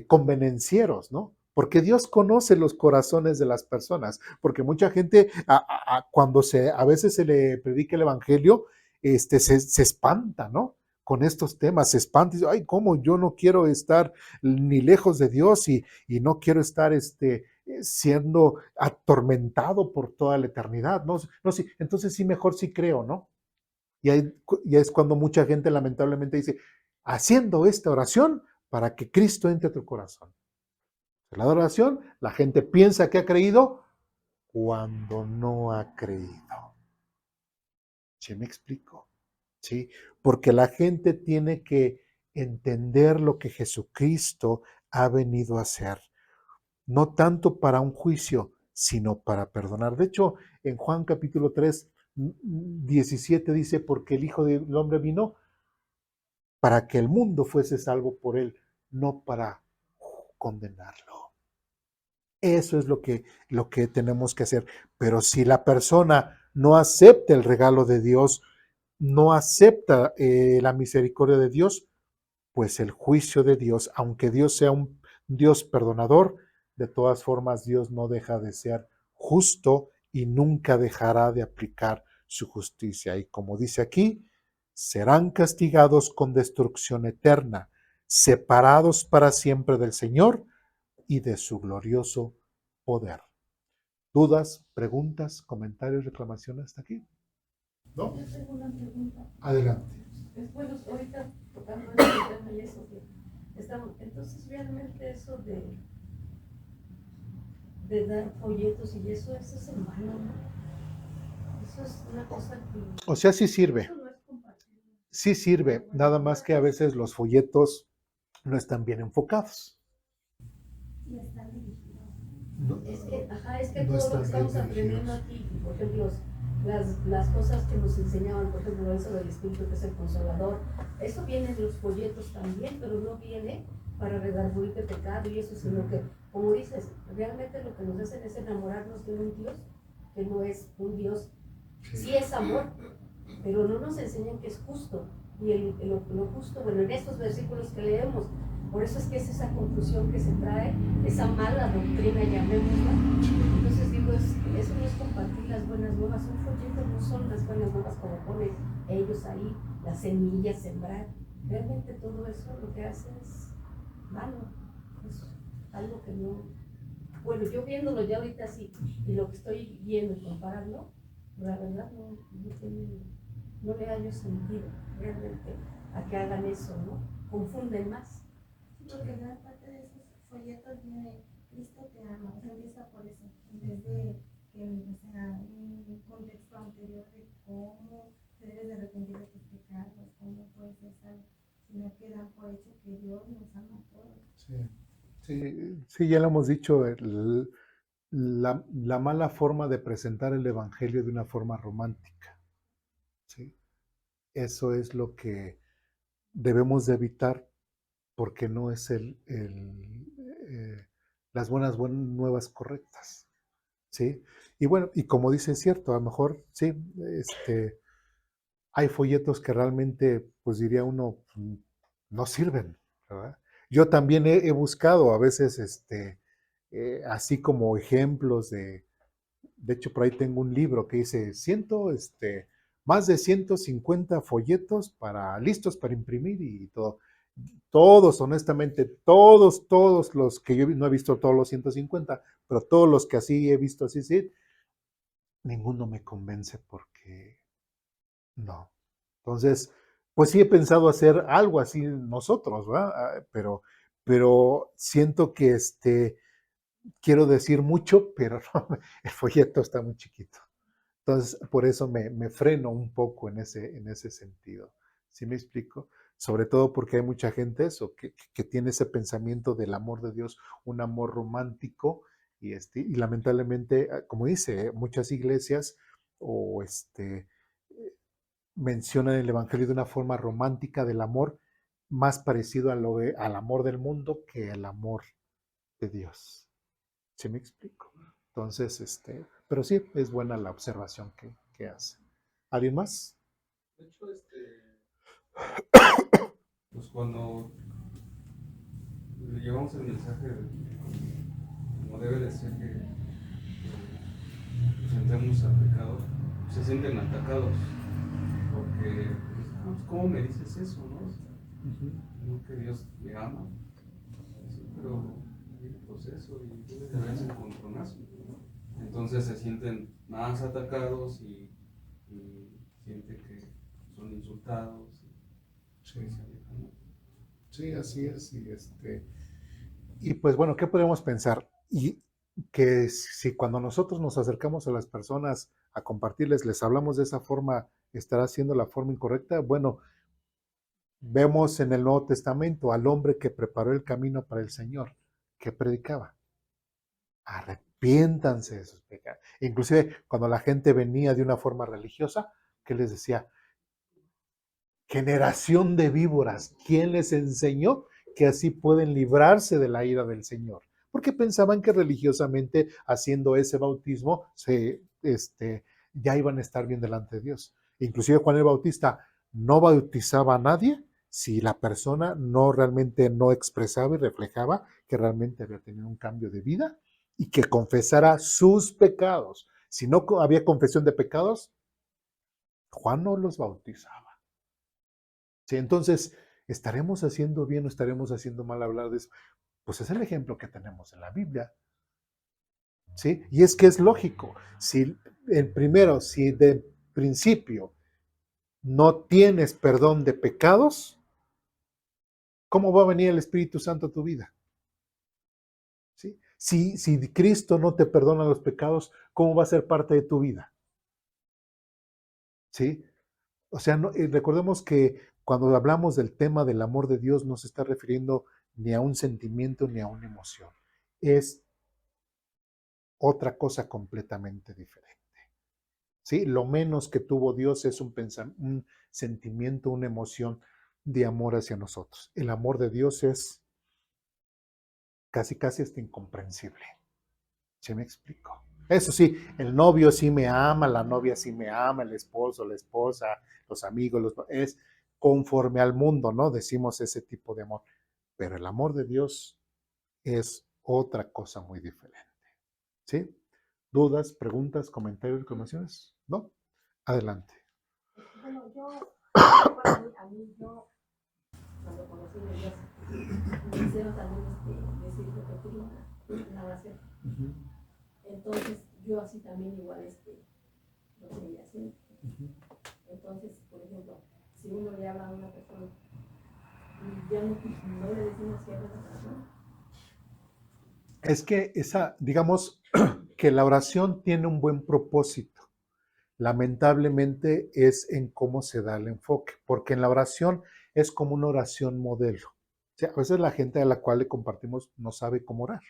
convenencieros, ¿no? Porque Dios conoce los corazones de las personas, porque mucha gente cuando a veces se le predica el evangelio, se espanta, ¿no? Con estos temas, se espanta y dice, ay, ¿cómo? Yo no quiero estar ni lejos de Dios y no quiero estar siendo atormentado por toda la eternidad, ¿no? No, sí, entonces sí, mejor sí creo, ¿no? Y ahí es cuando mucha gente lamentablemente dice, haciendo esta oración para que Cristo entre a tu corazón. La oración, la gente piensa que ha creído cuando no ha creído. ¿Sí me explico? ¿Sí? Porque la gente tiene que entender lo que Jesucristo ha venido a hacer. No tanto para un juicio, sino para perdonar. De hecho, en Juan capítulo 3, 17 dice, porque el Hijo del Hombre vino para que el mundo fuese salvo por él, no para condenarlo. Eso es lo que tenemos que hacer. Pero si la persona no acepta el regalo de Dios, no acepta la misericordia de Dios, pues el juicio de Dios, aunque Dios sea un Dios perdonador, de todas formas Dios no deja de ser justo y nunca dejará de aplicar su justicia. Y como dice aquí, serán castigados con destrucción eterna, separados para siempre del Señor y de su glorioso poder. ¿Dudas, preguntas, comentarios, reclamaciones hasta aquí? ¿No? Yo tengo una pregunta. Adelante. Bueno, ahorita tocando el tema y eso que estamos, entonces realmente eso de dar folletos y eso es en vano, ¿no? Eso es una cosa que O sea, sí sirve, eso no es compatible. sí sirve, nada más que a veces los folletos no están bien enfocados. No está dirigido. No, Es que, es que no todo lo que están estamos bien aprendiendo dirigidos. aquí, por ejemplo, las cosas que nos enseñaban, por ejemplo, eso del Espíritu que es el Consolador, eso viene en los folletos también, pero no viene para redarguir de pecado y eso, sino que, como dices, realmente lo que nos hacen es enamorarnos de un Dios que no es un Dios, sí es amor, pero no nos enseñan que es justo. Y lo justo, bueno, en estos versículos que leemos, por eso es que es esa confusión que se trae, esa mala doctrina, llamémosla. Entonces digo, eso no es compartir las buenas nuevas, un folleto no son las buenas nuevas como ponen ellos ahí, las semillas, sembrar. Realmente todo eso lo que hace es malo, es algo que no... Bueno, yo viéndolo ya ahorita así, y lo que estoy viendo y compararlo, la verdad no le hallo sentido realmente a que hagan eso, ¿no? Confunden más. Porque gran parte de esos folletos viene Cristo te ama, o sea, empieza por eso, en vez de que, o sea, un contexto anterior de cómo te debes de arrepentir de tus pecados, cómo puedes ser salvo, sino que dan por hecho que Dios nos ama a todos. Sí, ya lo hemos dicho, la mala forma de presentar el Evangelio de una forma romántica. ¿Sí? Eso es lo que debemos de evitar porque no es las buenas nuevas correctas. ¿Sí? Y bueno, y como dice, es cierto, a lo mejor, sí, hay folletos que realmente, pues diría uno, no sirven, ¿verdad? Yo también he buscado a veces, así como ejemplos de hecho, por ahí tengo un libro que dice más de 150 folletos listos para imprimir y todo. Todos, honestamente, todos los que yo no he visto todos los 150, pero todos los que así he visto así, sí, ninguno me convence porque no. Entonces, pues sí he pensado hacer algo así nosotros, ¿verdad? Pero siento que quiero decir mucho, pero no, el folleto está muy chiquito. Entonces, por eso me freno un poco en ese sentido. ¿Sí me explico? Sobre todo porque hay mucha gente eso, que tiene ese pensamiento del amor de Dios, un amor romántico, y lamentablemente, como dice, muchas iglesias o mencionan el Evangelio de una forma romántica del amor, más parecido al amor del mundo que al amor de Dios. ¿Sí me explico? Entonces, pero sí, es buena la observación que hace. ¿Alguien más? De hecho, pues cuando le llevamos el mensaje, como debe de ser que presentemos al pecado, se sienten atacados, porque, pues, ¿cómo me dices eso, no? O sea, no que Dios me ama, sí, pero hay un proceso y tú le das un encontronazo, ¿no? Entonces se sienten más atacados y sienten que son insultados. Sí, sí, así es. Y pues bueno, ¿qué podemos pensar? Y que si cuando nosotros nos acercamos a las personas a compartirles, les hablamos de esa forma, ¿estará siendo la forma incorrecta? Bueno, vemos en el Nuevo Testamento al hombre que preparó el camino para el Señor, que predicaba. Arrepiéntanse de sus pecados. Inclusive cuando la gente venía de una forma religiosa, ¿qué les decía? Generación de víboras, ¿quién les enseñó que así pueden librarse de la ira del Señor? Porque pensaban que religiosamente haciendo ese bautismo ya iban a estar bien delante de Dios. Inclusive Juan el Bautista no bautizaba a nadie si la persona no realmente no expresaba y reflejaba que realmente había tenido un cambio de vida y que confesara sus pecados. Si no había confesión de pecados, Juan no los bautizaba. ¿Sí? Entonces, ¿estaremos haciendo bien o estaremos haciendo mal hablar de eso? Pues es el ejemplo que tenemos en la Biblia. ¿Sí? Y es que es lógico. Si si de principio no tienes perdón de pecados, ¿cómo va a venir el Espíritu Santo a tu vida? ¿Sí? Si Cristo no te perdona los pecados, ¿cómo va a ser parte de tu vida? ¿Sí? O sea, recordemos que cuando hablamos del tema del amor de Dios, no se está refiriendo ni a un sentimiento ni a una emoción. Es otra cosa completamente diferente. ¿Sí? Lo menos que tuvo Dios es un sentimiento, una emoción de amor hacia nosotros. El amor de Dios es casi hasta incomprensible. ¿Sí me explico? Eso sí, el novio sí me ama, la novia sí me ama, el esposo, la esposa, los amigos, es conforme al mundo, ¿no? Decimos ese tipo de amor. Pero el amor de Dios es otra cosa muy diferente. ¿Sí? ¿Dudas, preguntas, comentarios, reclamaciones? ¿No? Adelante. Bueno, yo, cuando conocí a Dios, me hicieron también decir repetir la oración. Entonces, yo así también igual lo seguía haciendo. Entonces, por ejemplo, si uno le habla a una persona y ya no le decimos que haga la oración. Es que digamos que la oración tiene un buen propósito. Lamentablemente es en cómo se da el enfoque, porque en la oración es como una oración modelo. O sea, a veces la gente a la cual le compartimos no sabe cómo orar.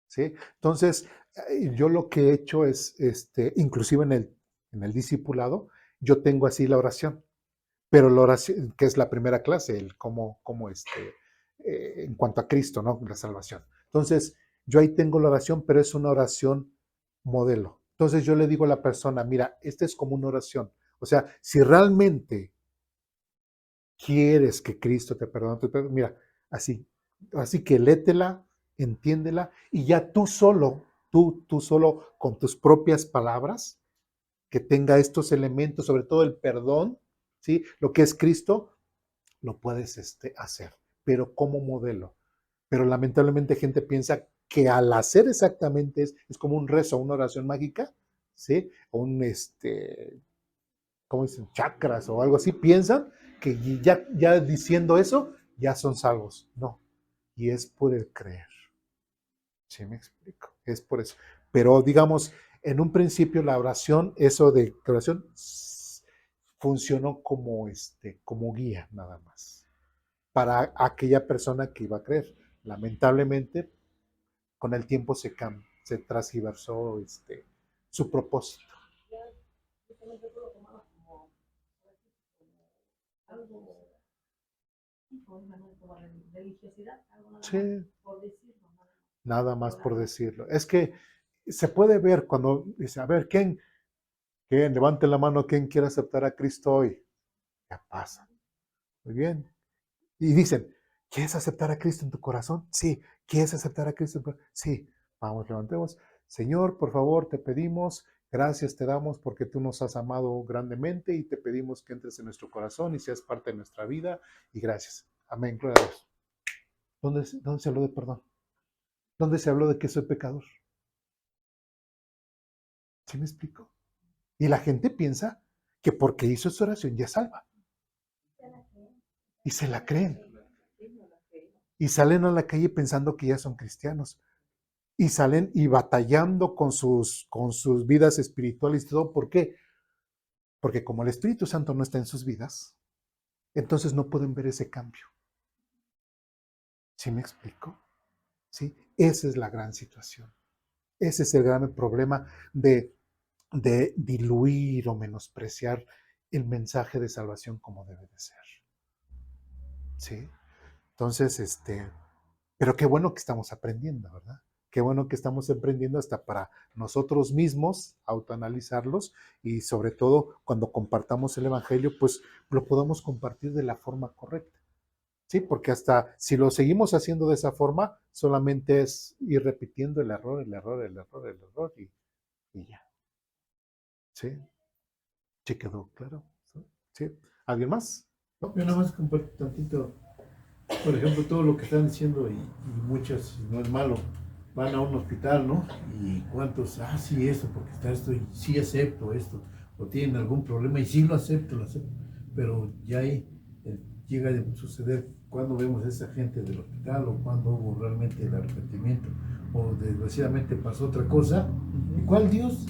¿Sí? Entonces, yo lo que he hecho es, inclusive en el discipulado, yo tengo así la oración, pero la oración, que es la primera clase, el en cuanto a Cristo, ¿no? La salvación. Entonces, yo ahí tengo la oración, pero es una oración modelo. Entonces yo le digo a la persona, mira, esta es como una oración. O sea, si realmente quieres que Cristo te perdone, mira, así que létela, entiéndela, y ya tú solo con tus propias palabras, que tenga estos elementos, sobre todo el perdón, ¿sí? Lo que es Cristo, lo puedes hacer, pero como modelo. Pero lamentablemente gente piensa que al hacer exactamente es como un rezo, una oración mágica, ¿sí? O ¿cómo dicen? Chakras o algo así, piensan que ya diciendo eso, ya son salvos. No, y es por el creer. ¿Sí me explico? Es por eso. Pero digamos, en un principio la oración, eso de oración, funcionó como guía nada más para aquella persona que iba a creer. Lamentablemente, con el tiempo se transgiversó su propósito. Sí, nada más por decirlo. Es que se puede ver cuando dice, a ver, ¿quién levante la mano, quién quiere aceptar a Cristo hoy? Ya pasa. Muy bien. Y dicen, ¿quieres aceptar a Cristo en tu corazón? Sí. ¿Quieres aceptar a Cristo en tu corazón? Sí. Vamos, levantemos. Señor, por favor, te pedimos, gracias te damos porque tú nos has amado grandemente y te pedimos que entres en nuestro corazón y seas parte de nuestra vida. Y gracias. Amén. Gloria a Dios. ¿Dónde se habló de perdón? ¿Dónde se habló de que soy pecador? ¿Sí me explico? Y la gente piensa que porque hizo esa oración ya es salva. Y se la creen. Y salen a la calle pensando que ya son cristianos. Y salen y batallando con sus vidas espirituales y todo. ¿Por qué? Porque como el Espíritu Santo no está en sus vidas, entonces no pueden ver ese cambio. ¿Sí me explico? ¿Sí? Esa es la gran situación. Ese es el gran problema de diluir o menospreciar el mensaje de salvación como debe de ser. ¿Sí? Entonces, pero qué bueno que estamos aprendiendo, ¿verdad? Qué bueno que estamos aprendiendo hasta para nosotros mismos autoanalizarlos y sobre todo cuando compartamos el Evangelio, pues lo podamos compartir de la forma correcta. Sí, porque hasta si lo seguimos haciendo de esa forma, solamente es ir repitiendo el error, el error, el error, el error y ya. Sí, sí quedó claro. Sí. ¿Alguien más? No, yo nada más comparto tantito, por ejemplo, todo lo que están diciendo y muchos, no es malo, van a un hospital, ¿no? Y cuántos, sí, eso, porque está esto, y sí acepto esto, o tienen algún problema, y sí lo acepto, pero ya ahí llega a suceder cuando vemos a esa gente del hospital o cuando hubo realmente el arrepentimiento, o desgraciadamente pasó otra cosa. ¿Y cuál Dios?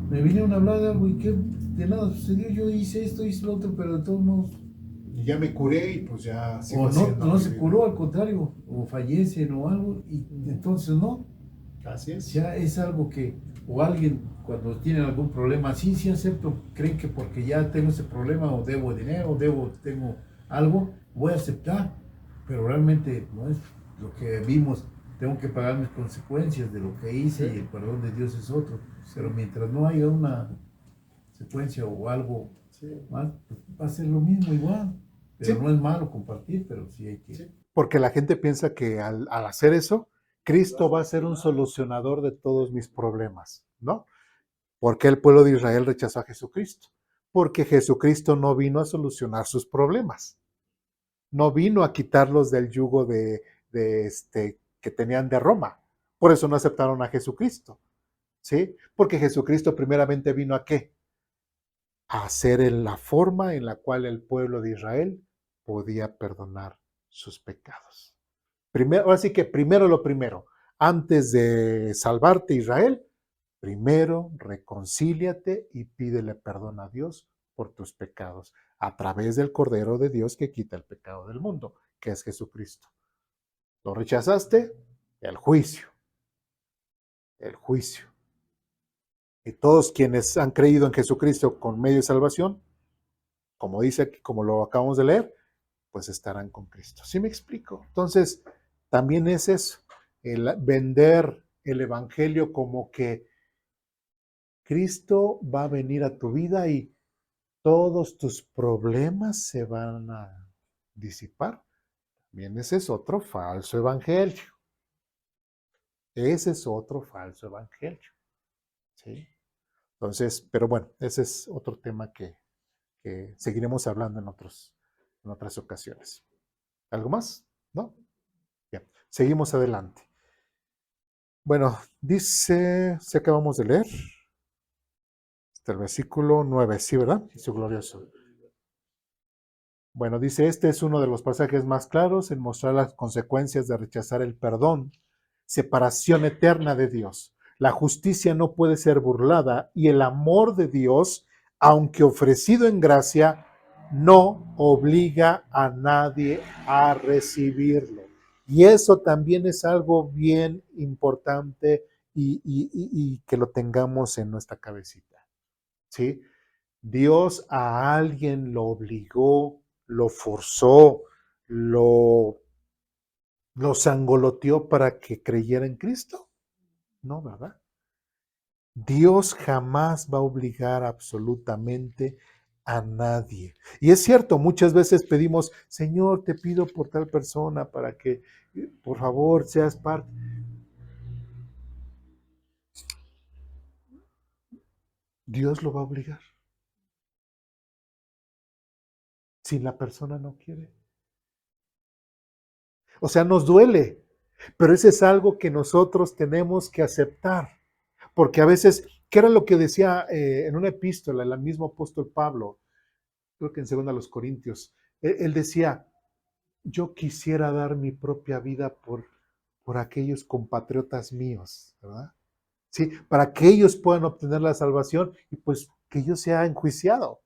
Me vinieron a hablar de algo y que de nada sucedió, yo hice esto, hice lo otro, pero de todos modos. Y ya me curé y pues ya sigo O haciendo no mi se vida. curó, al contrario, o fallecen o algo, y entonces no. Así es. Ya es algo que, o alguien cuando tiene algún problema, sí acepto, creen que porque ya tengo ese problema, o debo dinero, tengo algo, voy a aceptar, pero realmente no es lo que vimos, tengo que pagar mis consecuencias de lo que hice y el perdón de Dios es otro, pero mientras no haya una secuencia o algo más, pues va a ser lo mismo igual, pero Sí. no es malo compartir, pero sí hay que... Sí. Porque la gente piensa que al hacer eso, Cristo va a ser un solucionador de todos mis problemas, ¿no? ¿Por qué el pueblo de Israel rechazó a Jesucristo? Porque Jesucristo no vino a solucionar sus problemas, no vino a quitarlos del yugo que tenían de Roma. Por eso no aceptaron a Jesucristo, ¿sí? Porque Jesucristo primeramente vino ¿a qué? A hacer la forma en la cual el pueblo de Israel podía perdonar sus pecados. Primero, así que primero lo primero, antes de salvarte Israel, primero reconcíliate y pídele perdón a Dios por tus pecados a través del Cordero de Dios que quita el pecado del mundo, que es Jesucristo. ¿Lo rechazaste? El juicio, el juicio. Y todos quienes han creído en Jesucristo con medio de salvación, como dice aquí, como lo acabamos de leer, pues estarán con Cristo. ¿Sí me explico? Entonces, también es eso, el vender el Evangelio como que Cristo va a venir a tu vida y todos tus problemas se van a disipar. También ese es otro falso evangelio. Ese es otro falso evangelio. ¿Sí? Entonces, pero bueno, ese es otro tema que seguiremos hablando en otras ocasiones. ¿Algo más? ¿No? Bien, seguimos adelante. Bueno, dice, ¿se acabamos de leer? Hasta el versículo 9, sí, ¿verdad? Su glorioso. Bueno, dice, este es uno de los pasajes más claros en mostrar las consecuencias de rechazar el perdón, separación eterna de Dios. La justicia no puede ser burlada y el amor de Dios, aunque ofrecido en gracia, no obliga a nadie a recibirlo. Y eso también es algo bien importante y que lo tengamos en nuestra cabecita. ¿Sí? Dios a alguien lo obligó, lo forzó, lo sangoloteó para que creyera en Cristo. No, ¿verdad? Dios jamás va a obligar absolutamente a nadie. Y es cierto, muchas veces pedimos, Señor, te pido por tal persona para que, por favor, seas parte. Dios lo va a obligar. Si la persona no quiere. O sea, nos duele, pero eso es algo que nosotros tenemos que aceptar. Porque a veces, ¿qué era lo que decía en una epístola el mismo apóstol Pablo? Creo que en 2 Corintios. Él decía, yo quisiera dar mi propia vida por aquellos compatriotas míos, ¿verdad? Sí, para que ellos puedan obtener la salvación y pues que yo sea enjuiciado.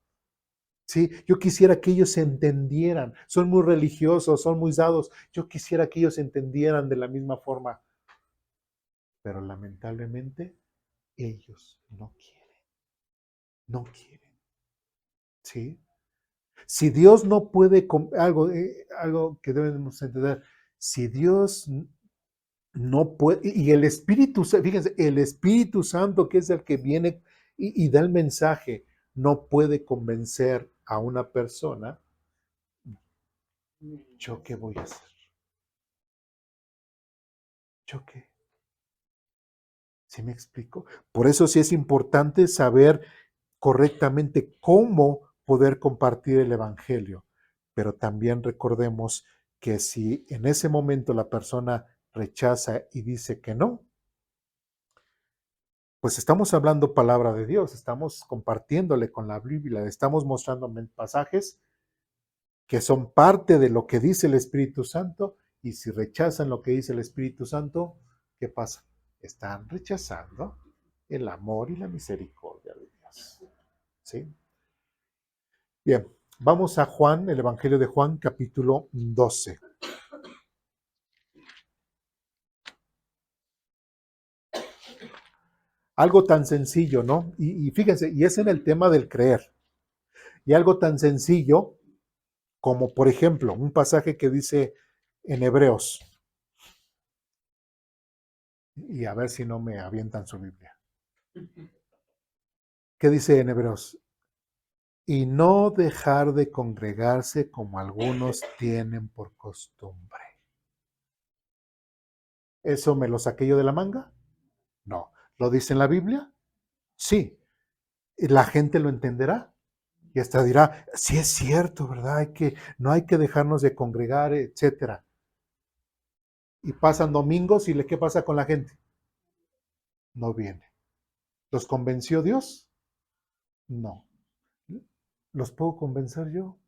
Sí, yo quisiera que ellos entendieran. Son muy religiosos, son muy dados. Yo quisiera que ellos entendieran de la misma forma. Pero lamentablemente ellos no quieren. No quieren. ¿Sí? Si Dios no puede, algo que debemos entender, si Dios no puede, y el Espíritu, fíjense, el Espíritu Santo, que es el que viene y da el mensaje, no puede convencer a una persona. ¿Yo qué voy a hacer? ¿Yo qué? ¿Sí me explico? Por eso sí es importante saber correctamente cómo poder compartir el Evangelio. Pero también recordemos que si en ese momento la persona rechaza y dice que no, pues estamos hablando palabra de Dios, estamos compartiéndole con la Biblia, estamos mostrando pasajes que son parte de lo que dice el Espíritu Santo, y si rechazan lo que dice el Espíritu Santo, ¿qué pasa? Están rechazando el amor y la misericordia de Dios. ¿Sí? Bien, vamos a Juan, el Evangelio de Juan, capítulo 12. Algo tan sencillo, ¿no? Y fíjense, y es en el tema del creer. Y algo tan sencillo como, por ejemplo, un pasaje que dice en Hebreos, y a ver si no me avientan su Biblia. ¿Qué dice en Hebreos? Y no dejar de congregarse como algunos tienen por costumbre. ¿Eso me lo saqué yo de la manga? No. ¿Lo dice en la Biblia? Sí. ¿Y la gente lo entenderá? Y hasta dirá, sí es cierto, ¿verdad? No hay que dejarnos de congregar, etcétera. Y pasan domingos y ¿qué pasa con la gente? No viene. ¿Los convenció Dios? No. ¿Los puedo convencer yo?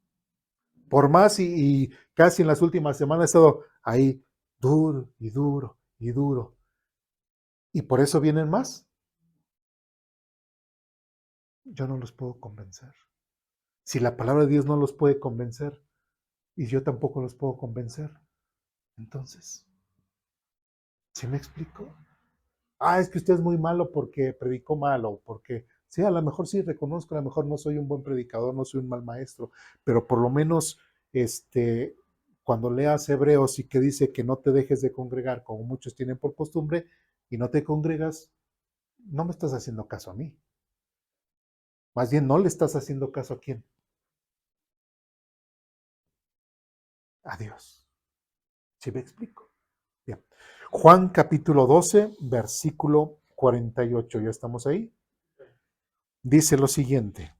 Por más y casi en las últimas semanas he estado ahí duro y duro y duro. ¿Y por eso vienen más? Yo no los puedo convencer. Si la palabra de Dios no los puede convencer y yo tampoco los puedo convencer, entonces, ¿sí me explico? Es que usted es muy malo porque predicó mal o porque, sí, a lo mejor sí reconozco, a lo mejor no soy un buen predicador, no soy un mal maestro, pero por lo menos, cuando leas Hebreos y que dice que no te dejes de congregar, como muchos tienen por costumbre, y no te congregas, no me estás haciendo caso a mí. Más bien, no le estás haciendo caso a quién. A Dios. ¿Sí me explico? Bien. Juan capítulo 12, versículo 48. ¿Ya estamos ahí? Dice lo siguiente.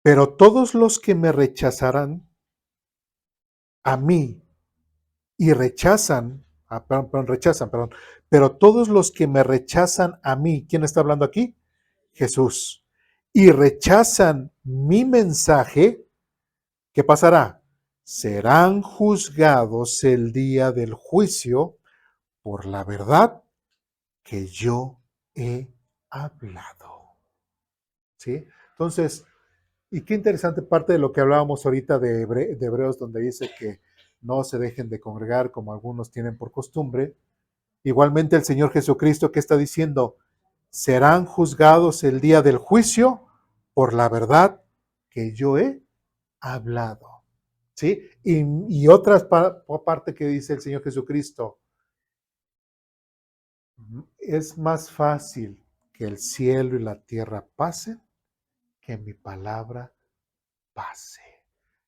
Pero todos los que me rechazarán a mí y rechazan, perdón, pero todos los que me rechazan a mí, ¿quién está hablando aquí? Jesús. Y rechazan mi mensaje, ¿qué pasará? Serán juzgados el día del juicio por la verdad que yo he hablado. ¿Sí? Entonces, y qué interesante parte de lo que hablábamos ahorita de Hebreos, donde dice que no se dejen de congregar como algunos tienen por costumbre. Igualmente el Señor Jesucristo, ¿qué está diciendo? Serán juzgados el día del juicio por la verdad que yo he hablado. ¿Sí? Y otra parte que dice el Señor Jesucristo, es más fácil que el cielo y la tierra pasen que mi palabra pase.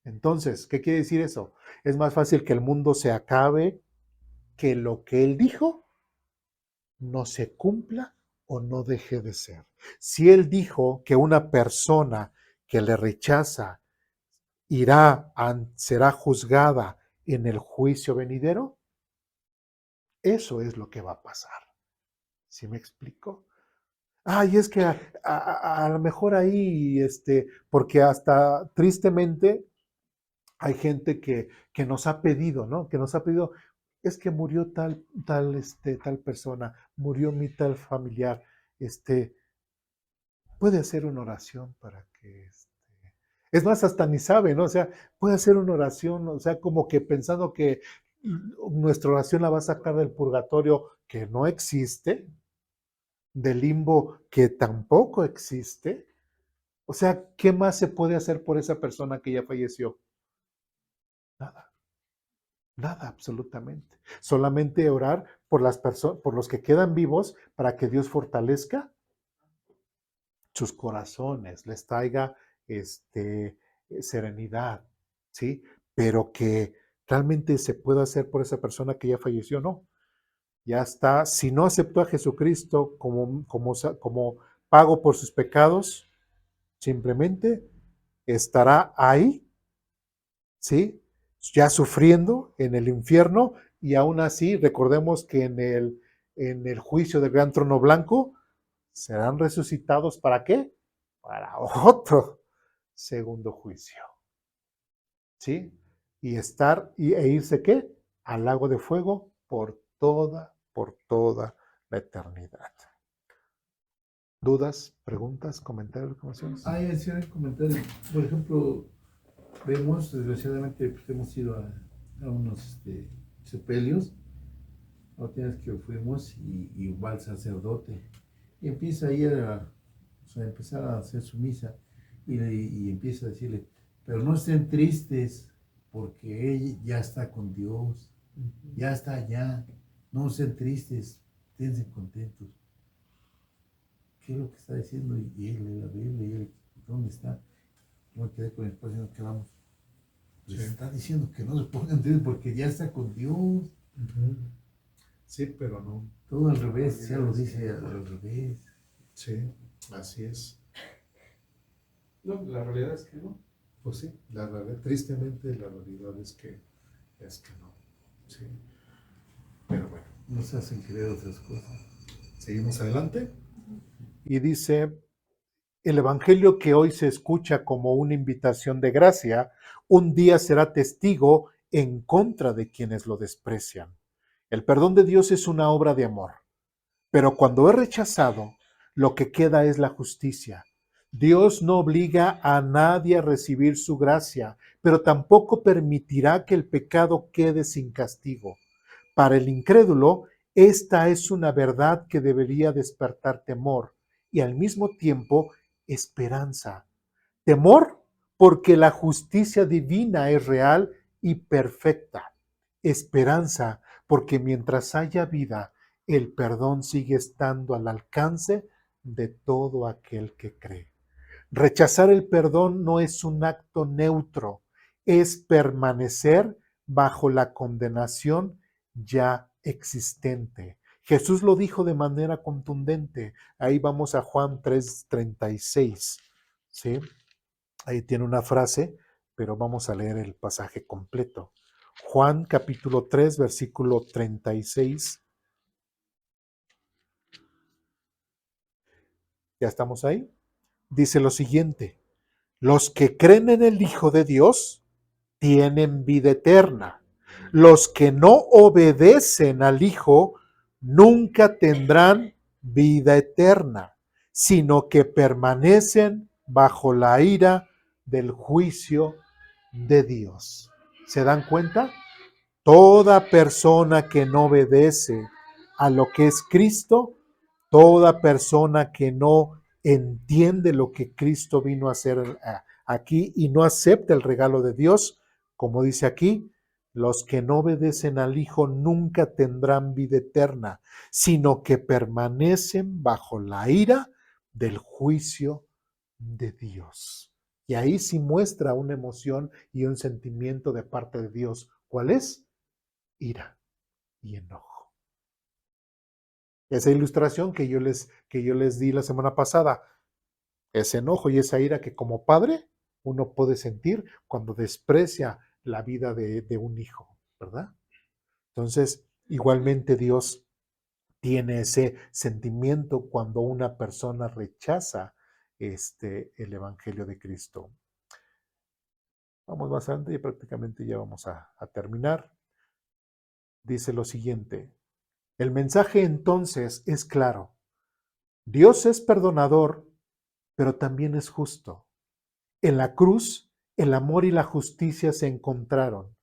Entonces, ¿qué quiere decir eso? Es más fácil que el mundo se acabe que lo que él dijo no se cumpla o no deje de ser. Si él dijo que una persona que le rechaza será juzgada en el juicio venidero, eso es lo que va a pasar. ¿Sí me explico? Y es que a lo mejor ahí, porque hasta tristemente hay gente que nos ha pedido, ¿no? Que nos ha pedido, es que murió tal persona, murió mi tal familiar, puede hacer una oración para que, es más, hasta ni sabe, ¿no? O sea, puede hacer una oración, o sea, como que pensando que nuestra oración la va a sacar del purgatorio que no existe, del limbo que tampoco existe. O sea, ¿qué más se puede hacer por esa persona que ya falleció? Nada, nada absolutamente. Solamente orar por las personas, por los que quedan vivos, para que Dios fortalezca sus corazones, les traiga serenidad, ¿sí? Pero que realmente se pueda hacer por esa persona que ya falleció, no. Ya está, si no aceptó a Jesucristo como pago por sus pecados, simplemente estará ahí, ¿sí? Ya sufriendo en el infierno, y aún así, recordemos que en el juicio del gran trono blanco, serán resucitados ¿para qué? Para otro segundo juicio, ¿sí? E irse ¿qué? Al lago de fuego por toda la eternidad. ¿Dudas, preguntas, comentarios, recomendaciones? Hay hacía el comentario, por ejemplo, vemos, desgraciadamente, pues, hemos ido a unos sepelios, la última vez que fuimos, y va el sacerdote, y empieza ahí o sea, empezar a hacer su misa, y empieza a decirle, pero no estén tristes, porque él ya está con Dios, ya está allá, no estén tristes, esténse contentos. ¿Qué es lo que está diciendo? Y él lee la Biblia, y él, ¿dónde está? Yo me quedé con el padre y nos quedamos. Les está diciendo que no se pongan tristes porque ya está con Dios. Sí, pero no. Todo al revés, ya lo dice al revés. Sí, así es. No, la realidad es que no. Pues sí, tristemente la realidad es que no. Sí. Pero bueno, Nos hacen creer otras cosas. seguimos adelante. Y dice, el evangelio que hoy se escucha como una invitación de gracia, un día será testigo en contra de quienes lo desprecian. El perdón de Dios es una obra de amor, pero cuando es rechazado, lo que queda es la justicia. Dios no obliga a nadie a recibir su gracia, pero tampoco permitirá que el pecado quede sin castigo. Para el incrédulo, esta es una verdad que debería despertar temor y al mismo tiempo esperanza. Temor porque la justicia divina es real y perfecta. Esperanza porque mientras haya vida, el perdón sigue estando al alcance de todo aquel que cree. Rechazar el perdón no es un acto neutro, es permanecer bajo la condenación ya existente. Jesús lo dijo de manera contundente. Ahí vamos a Juan 3:36, ¿sí? Ahí tiene una frase, pero vamos a leer el pasaje completo. Juan capítulo 3, versículo 36. ¿Ya estamos ahí? Dice lo siguiente: los que creen en el Hijo de Dios tienen vida eterna. Los que no obedecen al Hijo nunca tendrán vida eterna, sino que permanecen bajo la ira del juicio de Dios. ¿Se dan cuenta? Toda persona que no obedece a lo que es Cristo, toda persona que no entiende lo que Cristo vino a hacer aquí y no acepta el regalo de Dios, como dice aquí, los que no obedecen al Hijo nunca tendrán vida eterna, sino que permanecen bajo la ira del juicio de Dios. Y ahí sí muestra una emoción y un sentimiento de parte de Dios. ¿Cuál es? Ira y enojo. Esa ilustración que yo les di la semana pasada, ese enojo y esa ira que como padre uno puede sentir cuando desprecia la vida de un hijo, ¿verdad? Entonces, igualmente Dios tiene ese sentimiento cuando una persona rechaza el Evangelio de Cristo. Vamos más adelante y prácticamente ya vamos a terminar. Dice lo siguiente: el mensaje entonces es claro. Dios es perdonador, pero también es justo. En la cruz, el amor y la justicia se encontraron.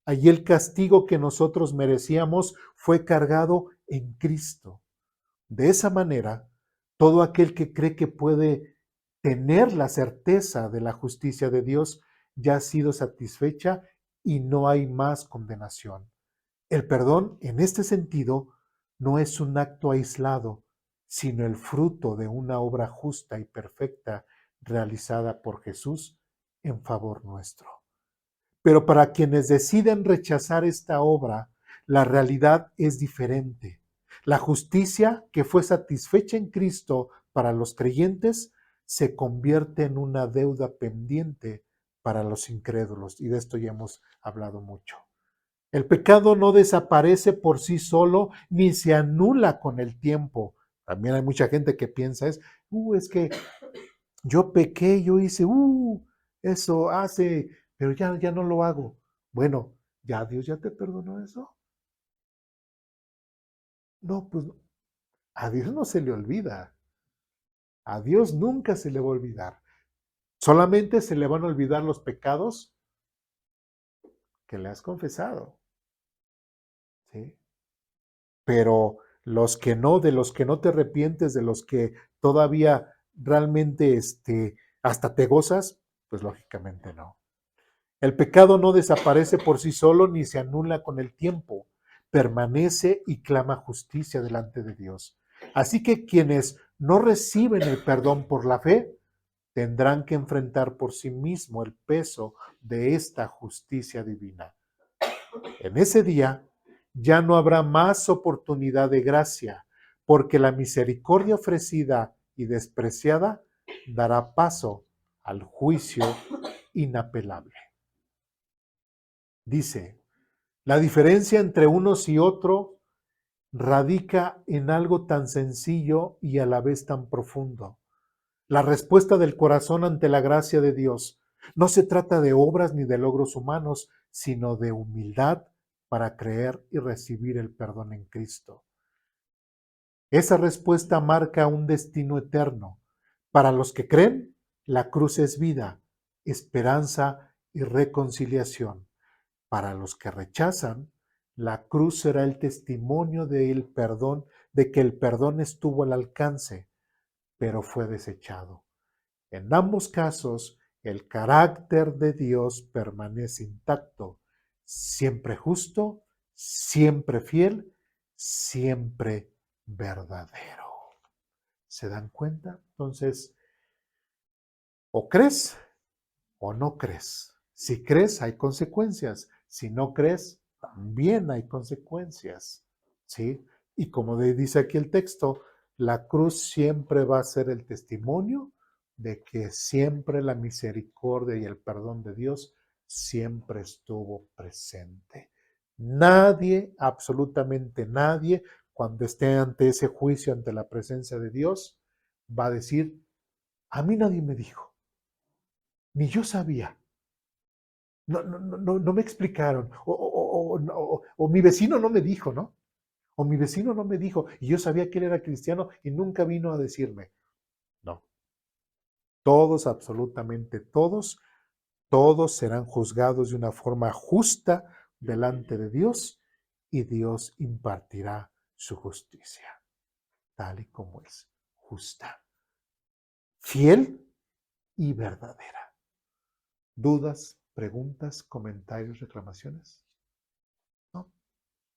Allí el castigo que nosotros merecíamos fue cargado en Cristo. De esa manera, todo aquel que cree que puede tener la certeza de la justicia de Dios ya ha sido satisfecha y no hay más condenación. El perdón, en este sentido, no es un acto aislado, sino el fruto de una obra justa y perfecta realizada por Jesús en favor nuestro. Pero para quienes deciden rechazar esta obra, la realidad es diferente. La justicia que fue satisfecha en Cristo para los creyentes se convierte en una deuda pendiente para los incrédulos, y de esto ya hemos hablado mucho. El pecado no desaparece por sí solo ni se anula con el tiempo. También hay mucha gente que piensa es que yo pequé, yo hice, eso hace, pero ya no lo hago. Bueno, ¿ya Dios ya te perdonó eso? No, pues a Dios no se le olvida. A Dios nunca se le va a olvidar. Solamente se le van a olvidar los pecados que le has confesado. ¿Sí? Pero los que no, de los que no te arrepientes, de los que todavía realmente hasta te gozas, pues lógicamente no. El pecado no desaparece por sí solo ni se anula con el tiempo. Permanece y clama justicia delante de Dios. Así que quienes no reciben el perdón por la fe tendrán que enfrentar por sí mismo el peso de esta justicia divina. En ese día ya no habrá más oportunidad de gracia, porque la misericordia ofrecida y despreciada dará paso al juicio inapelable. Dice, la diferencia entre unos y otros radica en algo tan sencillo y a la vez tan profundo. La respuesta del corazón ante la gracia de Dios no se trata de obras ni de logros humanos, sino de humildad para creer y recibir el perdón en Cristo. Esa respuesta marca un destino eterno. Para los que creen, la cruz es vida, esperanza y reconciliación. Para los que rechazan, la cruz será el testimonio del perdón, de que el perdón estuvo al alcance, pero fue desechado. En ambos casos, el carácter de Dios permanece intacto, siempre justo, siempre fiel, siempre verdadero. ¿Se dan cuenta? Entonces, o crees o no crees. Si crees, hay consecuencias. Si no crees, también hay consecuencias. ¿Sí? Y como dice aquí el texto, la cruz siempre va a ser el testimonio de que siempre la misericordia y el perdón de Dios siempre estuvo presente. Nadie, absolutamente nadie, cuando esté ante ese juicio, ante la presencia de Dios, va a decir, a mí nadie me dijo, ni yo sabía. No me explicaron, o mi vecino no me dijo, ¿no? O mi vecino no me dijo, y yo sabía que él era cristiano y nunca vino a decirme. No. Todos, absolutamente todos, todos serán juzgados de una forma justa delante de Dios y Dios impartirá su justicia, tal y como es, justa, fiel y verdadera. ¿Dudas, preguntas, comentarios, reclamaciones? ¿No?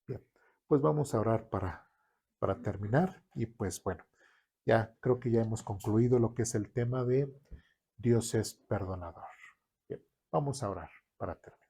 Bien, pues vamos a orar para terminar y pues bueno, ya creo que ya hemos concluido lo que es el tema de Dios es perdonador. Bien, vamos a orar para terminar.